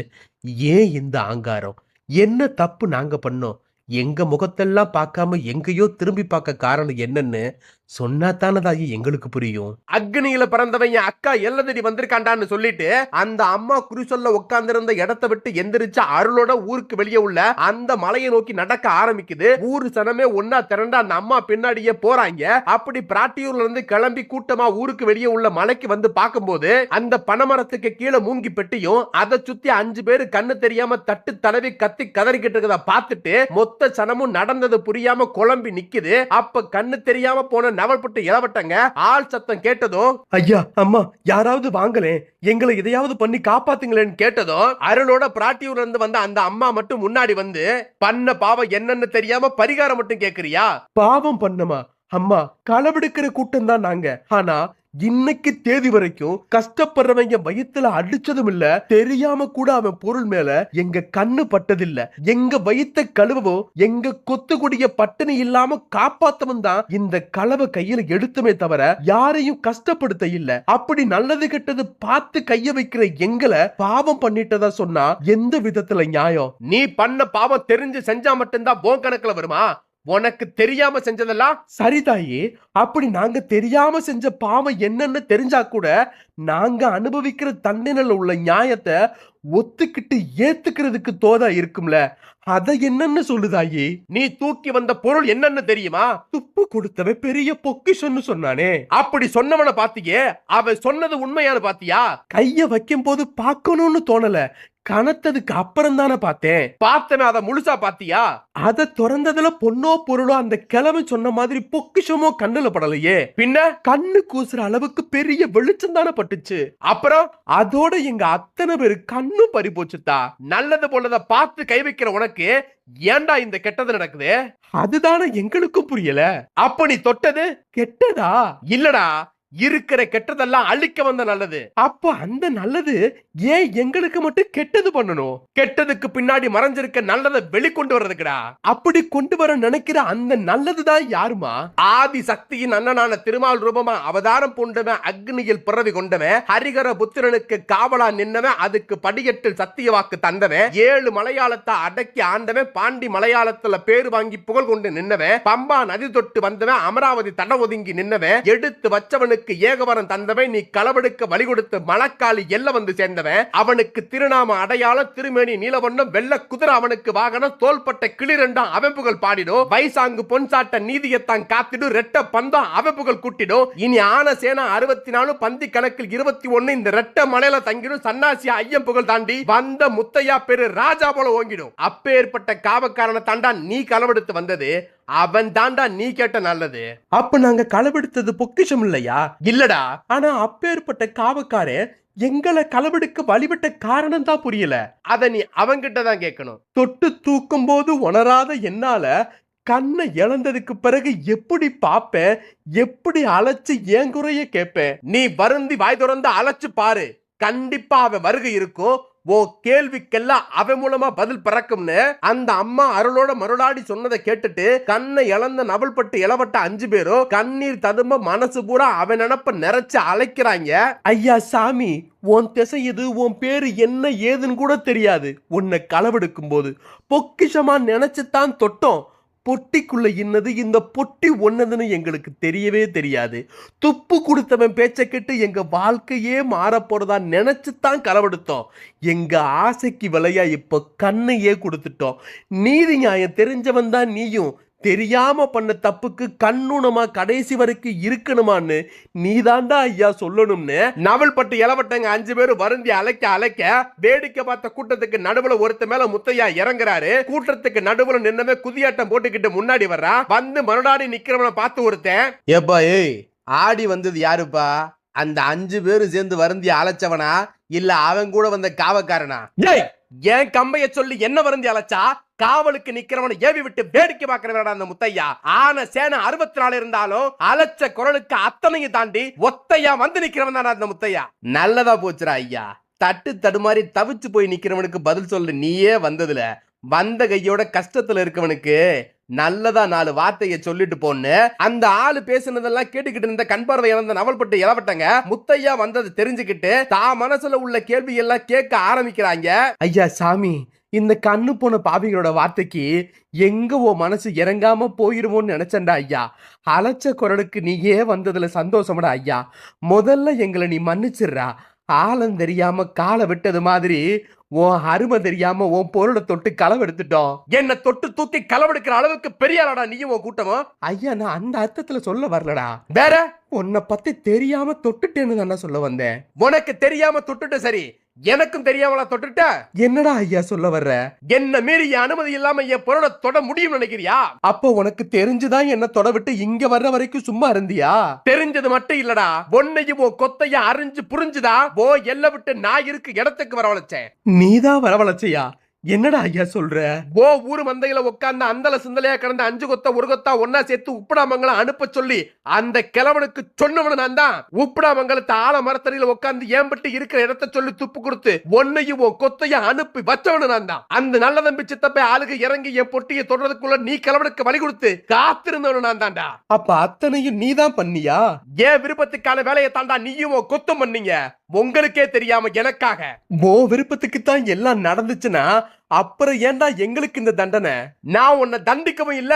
B: ஏன் இந்த ஆங்காரம்? என்ன தப்பு நாங்க பண்ணோம்? எங்க முகத்தெல்லாம் பார்க்காம எங்கேயோ திரும்பி பார்க்க காரணம் என்னன்னு சொன்னா தானே தாயி எங்களுக்கு புரியும்.
A: அக்னியில பிறந்தவன் என் அக்கா எல்லதடி வந்திருக்காண்டான்னு சொல்லிட்டு அந்த அம்மா குறி சொல்ல உட்கார்ந்திருந்த இடத்தை விட்டு எந்திரிச்ச அருளோட ஊருக்கு வெளியே உள்ள அந்த மலையை நோக்கி நடக்க ஆரம்பிக்குது. ஊரு சனமே ஒன்னா திரண்டு அந்த அம்மா பின்னாடியே போறாங்க. அப்படி பிராட்டியூர்ல இருந்து கிளம்பி கூட்டமா ஊருக்கு வெளியே உள்ள மலைக்கு வந்து பார்க்கும்போது அந்த பனைமரத்துக்கு கீழே மூங்கி பெட்டியும் அதை சுத்தி 5 பேரு கண்ணு தெரியாம தட்டு தடவி கத்தி கதறிக்கிட்டு இருக்கத பார்த்துட்டு மொத்த சனமும் நடந்தது புரியாம குழம்பி நிக்குது. அப்ப கண்ணு தெரியாம போன நவல்பட்டு இளவட்டங்க ஆள் சத்தம் கேட்டதும்,
B: ஐயா அம்மா யாராவது வாங்களே, எங்களை இதையாவது பண்ணி காப்பாத்துங்களேன்னு
A: கேட்டதும் அருளோட பிராட்டியூர்ல இருந்து வந்த அந்த அம்மா மட்டும் முன்னாடி வந்து, பண்ண பாவம் என்னன்னு தெரியாம பரிகாரம் மட்டும் கேக்குறியா?
B: பாவம் பண்ணமா அம்மா, களவெடுக்கிற கூட்டம் தான் நாங்க. ஆனா இன்னைக்கு தேதி வரைக்கும் கஷ்டப்படுறவங்க வயித்துல அடிச்சதும் இல்ல, தெரியாம கூட அவன் பொருள் மேல எங்க கண்ணு பட்டதில்ல. எங்க வயித்த கழுவவும் எங்க கொத்துக்குடிய பட்டினி இல்லாம காப்பாத்தவும் தான் இந்த களவை கையில எடுத்துமே தவிர யாரையும் கஷ்டப்படுத்த இல்ல. அப்படி நல்லது கெட்டது பார்த்து கைய வைக்கிற எங்களை பாவம் பண்ணிட்டதா சொன்னா எந்த விதத்துல நியாயம்?
A: நீ பண்ண பாவம் தெரிஞ்சு செஞ்சா மட்டும்தான் போன் கணக்குல வருமா? உனக்கு தெரியாம செஞ்சதெல்லாம்
B: சரிதாயே. அப்படி நாங்க தெரியாம செஞ்ச பாவம் என்னன்னு தெரிஞ்சா கூட நாங்க அனுபவிக்கிற தண்டனையில உள்ள நியாயத்தை ஒத்துக்கிட்டு ஏத்துக்கிறதுக்கு தோதா இருக்கும்ல, அத என்னன்னு சொல்லுதாயே.
A: நீ தூக்கி வந்த பொருள் என்னன்னு தெரியுமா?
B: துப்பு கொடுத்தவ பெரிய பொக்கிஷன்னு சொன்னானே,
A: அப்படி சொன்னவனை பாத்தியே, அவன் சொன்னது உண்மையானு பாத்தியா?
B: கைய வைக்கும் போது பார்க்கணும்னு தோணல, கனத்ததுக்கு அப்புறம் தானே பார்த்தேன்.
A: பார்த்தவன் அதை முழுசா பாத்தியா?
B: அத திறந்ததுல பொண்ணோ பொருளோ அந்த கிழமை சொன்ன மாதிரி பொக்கிஷமோ கண்ணுல படலையே.
A: பின்ன
B: கண்ணு கூசுற அளவுக்கு பெரிய வெளிச்சம் தானே பட்டுச்சு.
A: அப்புறம்
B: அதோட எங்க அத்தனை பேரு கண்ணும் பறி போச்சுதா.
A: நல்லது போலத பார்த்து கை வைக்கிற உனக்கு ஏன்டா இந்த கெட்டது நடக்குது?
B: அதுதானே எங்களுக்கும் புரியல.
A: அப்ப நீ தொட்டது
B: கெட்டதா?
A: இல்லடா, இருக்கிற கெட்டதெல்லாம் அழிக்க வந்த நல்லது.
B: அப்ப அந்த நல்லது ஏன் எங்களுக்கு மட்டும் கெட்டது பண்ணணும்?
A: கெட்டதுக்கு பின்னாடி மறைஞ்சிருக்க நல்லதை வெளிக்கொண்டு வர்றதுக்குடா.
B: அப்படி கொண்டு வர நினைக்கிற அந்த நல்லதுதான் யாருமா?
A: ஆதி சக்தியின் அண்ணனான திருமால் ரூபமா அவதாரம் பூண்டவன், அக்னியில் பிறவி கொண்டவன், ஹரிகர புத்திரனுக்கு காவலா நின்னவன், அதுக்கு படியட்டில் சத்திய வாக்கு தந்தவன், 7 மலையாளத்தை அடக்கி ஆண்டவன், பாண்டி மலையாளத்துல பேரு வாங்கி புகழ் கொண்டு நின்னவன், பம்பா நதி தொட்டு வந்தவன், அமராவதி தட ஒதுங்கி நின்னவன், எடுத்து வச்சவனுக்கு ஏகவரம் தந்தவன், நீ களவெடுக்க வழி கொடுத்து மலக்காளி எல்ல வந்து சேர்ந்தவன், அவனுக்கு திருநாம அடையாளம் திருமேனி நீலவண்ணம், வெள்ள குதிரை அவனுக்கு வாகனம், தோள்பட்ட கிளிரண்டாம் அவன் புகழ் பாடிடும், வைசாங்கு பொன்சாட்ட நீதியத்தான் காத்திடும், ரெட்ட பந்தம் அவன் புகழ் கூட்டிடும், இனி ஆன சேனா 64 பந்தி கணக்கில் 21 இந்த ரெட்ட மலையில தங்கிடும், சன்னாசியா ஐயம் புகழ் தாண்டி வந்த முத்தையா பேரு ராஜா போல ஓங்கிடும். அப்பேற்பட்ட காவக்காரனை தாண்டா நீ களவெடுத்து வந்தது, அவன் தாண்டா நீ கேட்ட நல்லது.
B: அப்ப நாங்க களவெடுத்தது பொக்கிஷம் இல்லையா?
A: இல்லடா.
B: ஆனா அப்பேற்பட்ட காவக்காரே எங்களை களவெடுக்க வழிபட்ட காரணம் தான் புரியல.
A: அத நீ அவங்கிட்ட தான் கேட்கணும்.
B: தொட்டு தூக்கும் போது உணராத என்னால கண்ணை இழந்ததுக்கு பிறகு எப்படி பாப்பேன், எப்படி அழைச்சு ஏன் குறைய கேட்பேன்?
A: நீ வருந்தி வாய் திறந்து அழைச்சு பாரு, கண்டிப்பா அவன் வருகை இருக்கும். ஓ கேள்விக்கெல்லாம் அவன் மூலமா பதில் பிறக்கும்னு அந்த அம்மா அருளோட மருளாடி சொன்னதை கேட்டுட்டு கண்ணை இழந்த நவல்பட்டு இளவட்ட 5 பேரும் கண்ணீர் ததும்ப மனசு பூரா அவன் நினப்ப நிறைச்சு அழைக்கிறாங்க.
B: ஐயா சாமி, உன் திசை எது, உன் பேரு என்ன ஏதுன்னு கூட தெரியாது. உன்னை களவெடுக்கும் போது பொக்கிஷமா நினைச்சுதான் தொட்டோம்.
A: பொட்டிக்குள்ள இன்னது இந்த பொட்டி ஒன்னதுன்னு எங்களுக்கு தெரியவே தெரியாது. துப்பு கொடுத்தவன் பேச்சை கேட்டு எங்க வாழ்க்கையே மாறப்போறதா நினைச்சுதான் களவெடுத்தோம். எங்க ஆசைக்கு விலையா இப்ப கண்ணையே கொடுத்துட்டோம். நீதி நியாயம் தெரிஞ்சவன் தான் நீயும். தெரியாம பண்ண தப்புக்கு கண்ணுணமா கடைசி வரைக்கும் இருக்கணுமான்னு நீதாண்டா ஐயா சொல்லணும்னு நவல்பட்டு இளவட்டங்க 5 பேரும் வருந்தி அழைக்க வேடிக்கை பார்த்த கூட்டத்துக்கு நடுவுல ஒருத்த மேல முத்தையா இறங்குறாரு. கூட்டத்துக்கு நடுவுல நின்னவே குதியாட்டம் போட்டுக்கிட்டு முன்னாடி வர்றா. வந்து மறுநாடி நிக்கிறவனை பார்த்து ஒருத்தன்,
C: ஏப்பா ஏய், ஆடி வந்தது யாருப்பா? அந்த 5 பேரும் சேர்ந்து வருந்தி அழைச்சவனா இல்ல அவன் கூட வந்த காவக்காரனா?
A: ஏய், ஏன் கம்பைய சொல்லி என்ன வருந்தி அழைச்சா? காவலுக்கு நிக்கிறவனை ஏவி விட்டு வேடிக்கை பார்க்கிறவரா அந்த முத்தையா. ஆன சேனை 64 இருந்தாலும் அலச்ச குரலுக்கு அத்தனையும் தாண்டி ஒத்தையா வந்து நிக்கிறவன் தானே அந்த முத்தையா.
C: நல்லதா போச்சுரா ஐயா. தட்டு தடுமாறி தவிச்சு போய் நிக்கிறவனுக்கு பதில் சொல்ல நீயே வந்ததுல வந்த கையோட கஷ்டத்துல இருக்கவனுக்கு நல்லதா 4 வார்த்தையை சொல்லிட்டு போன்னு அந்த ஆளு பேசுனதெல்லாம் கேட்டுக்கிட்டு இருந்த கண் பார்வை இழந்த நவல்பட்டு இளவட்டங்க முத்தையா வந்தது தெரிஞ்சுக்கிட்டு தான் மனசுல உள்ள கேள்வி எல்லாம் கேட்க ஆரம்பிக்கிறாங்க.
A: ஐயா சாமி, இந்த கண்ணு போன பாவிகளோட வார்த்தைக்கு எங்க உன் மனசு இறங்காம போயிருமோன்னு நினைச்சண்டா ஐயா. அழைச்ச குரலுக்கு நீயே வந்ததுல சந்தோஷமடா ஐயா. முதல்ல எங்களை நீ மன்னிச்சிடுறா. ஆழம் தெரியாம காலை விட்டது மாதிரி உன் அருமை தெரியாம உன் பொருளை தொட்டு களவெடுத்துட்டோம்.
C: என்ன தொட்டு தூக்கி களவெடுக்கிற அளவுக்கு பெரியாளடா நீயும் உன் கூட்டமும்.
A: ஐயா, நான் அந்த அர்த்தத்துல சொல்ல வரலடா.
C: வேற
A: உன்னை பத்தி தெரியாம தொட்டுட்டேன்னு தானே சொல்ல வந்தேன்.
C: உனக்கு தெரியாம தொட்டுட்ட சரி, எனக்கும் தெரியாமலா தொட்டுட்ட?
A: என்னடா ஐயா சொல்ல வர்ற?
C: என்ன மீறி என் அனுமதி இல்லாம என் பொருளை தொட முடியும் நினைக்கிறியா?
A: அப்போ உனக்கு தெரிஞ்சுதான் என்ன தொட விட்டு இங்க வர்ற வரைக்கும் சும்மா இருந்தியா?
C: தெரிஞ்சது மட்டும் இல்லடா, உன்னையும் உன் கொத்தைய அறிஞ்சு புரிஞ்சுதா ஓ எல்லை விட்டு நான் இருக்கு இடத்துக்கு வரவழைச்சேன்.
A: நீதான் வரவழைச்சியா? என்னடா ஐயா சொல்ற?
C: ஓ ஊரு மந்தையில உட்கார்ந்து அந்தல சிந்தலையா கிடந்த 5 கொத்த 1 கொத்தா ஒன்னா சேர்த்து உப்படாமங்கலம் அனுப்ப சொல்லி அந்த கிழவனுக்கு சொன்னவனு நான் தான். உப்படாமங்கலத்தை ஆல மரத்தடியில உட்கார்ந்து ஏம்பட்டு இருக்கிற இடத்த சொல்லி துப்பு கொடுத்து ஒன்னையும் உன் கொத்தைய அனுப்பி வச்சவனு நான் தான். அந்த நல்ல தம்பி சித்தப்பை ஆளுக்கு இறங்கி என் பொட்டியை தொடர்றதுக்குள்ள நீ கிழவனுக்கு வழி கொடுத்து காத்திருந்தவனு நான் தான்டா.
A: அப்ப அத்தனையும் நீதான் பண்ணியா?
C: ஏன் விருப்பத்துக்கான வேலையை தாண்டா நீயும் உன் கொத்தம் பண்ணீங்க, உங்களுக்கே தெரியாம எனக்காக.
A: ஓ விருப்பத்துக்கு தான் எல்லாம் நடந்துச்சுன்னா அப்புறம் ஏன்டா எங்களுக்கு இந்த தண்டனை?
C: நான் உன்னை தண்டிக்கவும் இல்ல,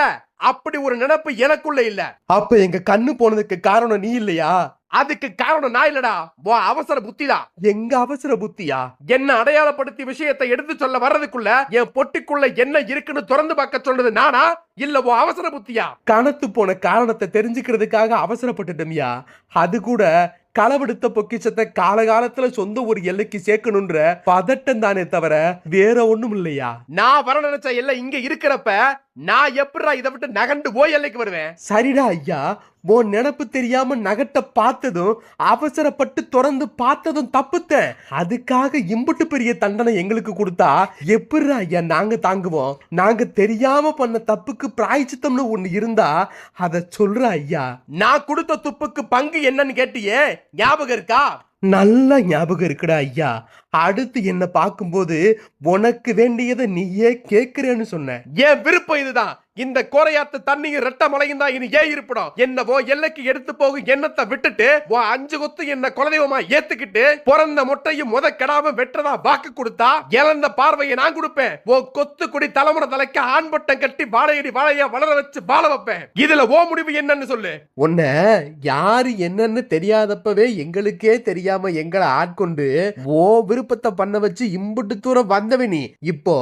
C: அப்படி ஒரு நினைப்பு எனக்குள்ள இல்ல.
A: அப்ப எங்க கண்ணு போனதுக்கு காரணம் நீ இல்லையா?
C: அதுக்கு காரணம் நான் இல்லடா, உன் அவசர புத்திதான்.
A: எங்க அவசர புத்தியா?
C: என்ன அடையாளப்படுத்தி விஷயத்தை எடுத்து சொல்ல வர்றதுக்குள்ள என் பொட்டிக்குள்ள என்ன இருக்குன்னு திறந்து பார்க்க சொல்றது நானா இல்ல உன் அவசர புத்தியா?
A: கணத்து போன காரணத்தை தெரிஞ்சுக்கிறதுக்காக அவசரப்பட்டுட்டோம்யா. அது கூட களவெடுத்த பொக்கிஷத்தை காலகாலத்துல சொந்த ஒரு எல்லைக்கு சேர்க்கணும்ன்ற பதட்டம் தானே தவிர வேற ஒண்ணும் இல்லையா?
C: நான் வர நினைச்ச எல்லை இங்க இருக்கிறப்ப நான் எப்படா இதை விட்டு நகண்டு போய் எல்லைக்கு வருவேன்?
A: சரிடா ஐயா, உன் நினப்பு தெரியாம நகட்ட பார்த்ததும் அவசரப்பட்டு திறந்து பார்த்ததும் தப்புத்த. அதுக்காக இம்புட்டு பெரிய தண்டனை எங்களுக்கு கொடுத்தா எப்படிடா ஐயா நாங்க தாங்குவோம்? நாங்க தெரியாம பண்ண தப்புக்கு பிராய்ச்சித்தம்னு ஒண்ணு இருந்தா அத சொல்ற ஐயா.
C: நான் கொடுத்த துப்புக்கு பங்கு என்னன்னு கேட்டியே, ஞாபகம் இருக்கா?
A: நல்ல ஞாபகம் இருக்குடா ஐயா. அடுத்து என்ன பார்க்கும்போது உனக்கு வேண்டியதை நீயே கேட்கிறேன்னு சொன்ன.
C: என் விருப்பம் இதுதான். இந்த கோரையாத்து தண்ணியும் ரெட்ட மலையும் தான் இனி ஏன் இருப்படும். என்னவோ எல்லைக்கு எடுத்து போகும் எண்ணத்தை விட்டுட்டு 5 கொத்து என்ன குலதெய்வமா ஏத்துக்கிட்டு பிறந்த மொட்டையும் கெடாம வெற்றதா வாக்கு கொடுத்தா இழந்த பார்வையை நான் கொடுப்பேன். கொத்து குடி தலைமுறை தலைக்க ஆண்பட்டம் கட்டி வாழையடி வாழையா வளர வச்சு வாழ வைப்பேன். இதுல ஓ முடிவு என்னன்னு சொல்லு.
A: உன்ன யாரு என்னன்னு தெரியாதப்பவே எங்களுக்கே தெரியாம எங்களை ஆட்கொண்டு ஓ விருப்பத்தை பண்ண வச்சு இம்புட்டு தூரம் வந்தவனி. இப்போ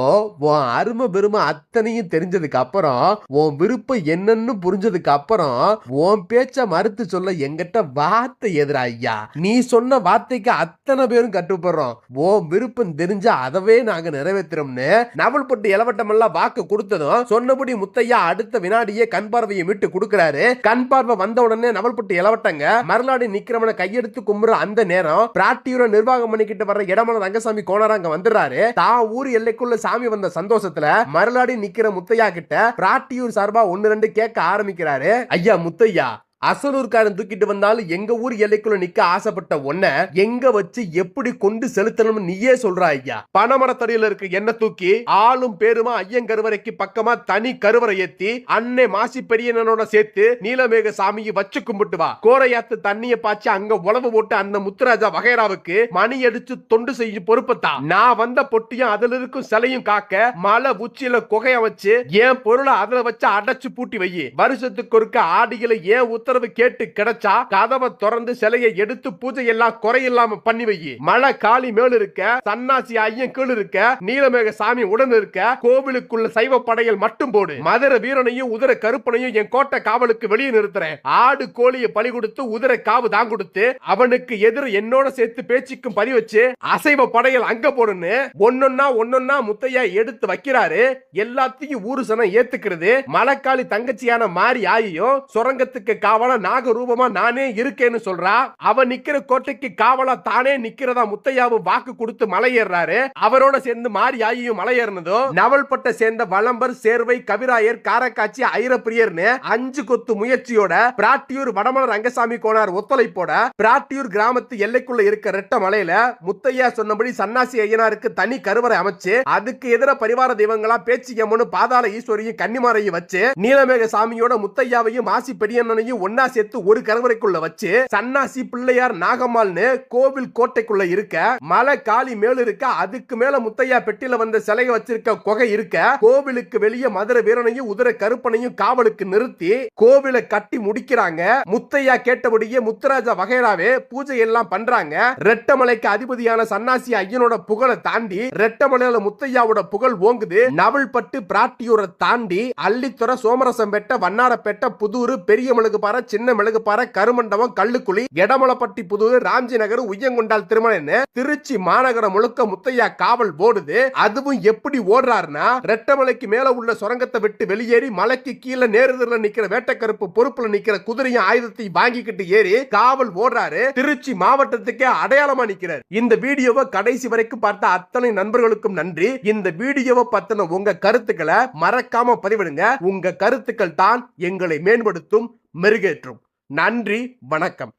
A: உன் அருமை பெருமை அத்தனையும் தெரிஞ்சதுக்கு அப்புறம் உன் விருப்பம் என்னன்னு புரிஞ்சதுக்கு அப்புறம் உன் பேச்ச மறுத்து சொல்ல எங்கிட்ட வார்த்தை எதிரா ஐயா. நீ சொன்ன வார்த்தைக்கு அத்தனை பேரும் கட்டுப்படுறோம். உன் விருப்பம் தெரிஞ்சா அதவே நாங்க நிறைவேற்றுறோம்னு நவல்பட்டு இளவட்டம் எல்லாம் வாக்கு கொடுத்ததும் சொன்னபடி முத்தையா அடுத்த வினாடியே கண் பார்வையை மீட்டு கொடுக்கிறாரு. கண் பார்வை வந்த உடனே நவல்பட்டு இளவட்டங்க மறுநாடி நிக்கிறவனை கையெடுத்து கும்புற அந்த நேரம் பிராட்டியூர நிர்வாகம் பண்ணிக்கிட்டு வர்ற இடமான ரங்கசாமி கோணராங்க வந்துடுறாரு. தான் ஊர் எல்லைக்குள்ள சாமி வந்த சந்தோஷத்துல மறுநாடி நிக்கிற முத்தையா கிட்ட பிராட்டியூர் சார்பா 1-2 கேட்க ஆரம்பிக்கிறாரு.
C: ஐயா முத்தையா,
A: அசலூர்காரன் தூக்கிட்டு வந்தாலும் எங்க ஊர் எல்லைக்குள்ள நிக்க ஆசைப்பட்ட ஒன்ன எங்க வச்சு எப்படி கொண்டு செலுத்தணும்னு நீயே சொல்றா ஐயா. பனைமரத்தடியில இருக்க என்ன தூக்கி ஆளும் பேருமா ஐயங்கருவறைக்கு பக்கமா தனி கருவறை ஏத்தி அன்னை மாசி பெரியனோட சேர்த்து நீலமேக சாமியை வச்சு கும்பிட்டு வா. கோரையாத்து தண்ணிய பாய்ச்சி அங்க உழவு போட்டு அந்த முத்துராஜா வகைராவுக்கு மணி அடிச்சு தொண்டு செய்யும் பொறுப்பத்தான். நான் வந்த பொட்டியும் அதுல இருக்கும் சிலையும் காக்க மலை உச்சியில குகைய வச்சு என் பொருளை அதுல வச்சு அடைச்சு பூட்டி வை. வருஷத்துக்கு ஒருக்க ஆடிகளை ஏன் உத்தரவு கேட்டு கிடைச்சா கதவை திறந்து சிலையை எடுத்து பூஜை எல்லாம் குறையில்லாம பண்ணி வை. மழை காளி மேல் இருக்க, சன்னாசி ஐயன் கீழ் இருக்க, நீலமேக சாமி உடன் இருக்க, கோவிலுக்குள்ள சைவ படையல் மட்டும் போடு. மதுரை வீரனையும் உதிர கருப்பனையும் என் கோட்டை காவலுக்கு வெளியே நிறுத்துறேன். ஆடு கோழியை பலி கொடுத்து உதிர காவு தான் கொடுத்து அவனுக்கு எதிர என்னோட சேர்த்து பேச்சுக்கும் பதி வச்சு அசைவ படையல் அங்க போடுன்னு ஒன்னொன்னா முத்தையா எடுத்து வைக்கிறாரு. எல்லாத்தையும் ஊரு சனம் ஏத்துக்கிறது. மலைக்காளி தங்கச்சியான மாறி ஆகியும் சுரங்கத்துக்கு காவலா நாக ரூபமா நானே இருக்கேன்னு சொல்றா. அவ நிக்கிற கோட்டைக்கு காவலா தானே நிக்கிறதா முத்தையாவும் வாக்கு கொடுத்து மலை ஏறாரு. அவரோட சேர்ந்து மாறி ஆகியும் மலை ஏறினதும் நவல்பட்ட சேர்ந்த வளம்பர், சேர்வை, கவிராயர், காரக்காட்சி, ஐரப்பிரியர்னு 5 கொத்து முயற்சியோட பிராட்டியூர் வடமலர் ரங்கசாமி கோனார் ஒத்துழைப்போட பிராட்டியூர் கிராமத்து எல்லைக்குள்ள இருக்க ரெட்ட மலையில முத்தையா சொன்னபடி சன்னாசி ஐயனாருக்கு தனி கருவறை அமைச்சு அதுக்கு எதிர பரிவார தெய்வங்களா பேச்சியம்மனு பாதாள ஈஸ்வரியும் கன்னிமாரையும் வச்சு நீலமேக சாமியோட முத்தையாவையும் மாசி பெரியண்ணனையும் ஒன்னா சேர்த்து ஒரு கருவறைக்குள்ள வச்சு சன்னாசி பிள்ளையார் நாகம்மாள்னு கோவில் கோட்டைக்குள்ள இருக்க, மலை காளி மேல் இருக்க, அதுக்கு மேல முத்தையா பெட்டில வந்த சிலையை வச்சிருக்க குகை இருக்க, கோவிலுக்கு வெளியே மதுரை வீரனையும் உதிர கருப்பனையும் காவலுக்கு நிறுத்தி கோவிலை கட்டி முடிக்கிறாங்க. முத்தையா கேட்டபடியே முத்துராஜா வகைராவே பூஜை எல்லாம் பண்றாங்க. ரெட்டமலைக்கு அதிபதியான சன்னாசி ஐயனோட புகழை தாண்டி ரெட்டமலையில முத்தையாவோட புகழ் ஓங்குது. நவல்பட்டு பிராட்டியூரை தாண்டி அள்ளித்துறை, சோமரசம்பேட்டை, வண்ணாரப்பேட்டை, புதூர், பெரிய மிளகுபாறை, சின்ன மிளகுபாறை, கருமண்டபம், கள்ளுக்குழி, எடமலப்பட்டி, புதூர், ராம்ஜி நகர், உய்யங்கொண்டால், திருமணன்னு திருச்சி மாநகரம் முழுக்க முத்தையா காவல் ஓடுது. அதுவும் எப்படி ஓடுறாருன்னா ரெட்டமலைக்கு மேல உள்ள சுரங்கத்தை விட்டு வெளியேறி மலைக்கு கீழே நேருதுல நிக்கிற வேட்டக்கருப்பு பொறுப்புல நிக்கிற குதிரையும் ஆயுதத்தை வாங்கிக்கிட்டு ஏறி காவல் ஓடுறாரு. திருச்சி மாவட்டத்துக்கே அடையாளமா நிக்கிறார். இந்த வீடியோவை கடைசி வரைக்கும் பார்த்த அத்தனை நண்பர்களுக்கும் நன்றி. இந்த வீடியோவை பத்தின உங்க கருத்துக்களை மறக்காம பதிவிடுங்க. உங்க கருத்துக்கள் தான் எங்களை மேம்படுத்தும், மெருகேற்றும். நன்றி, வணக்கம்.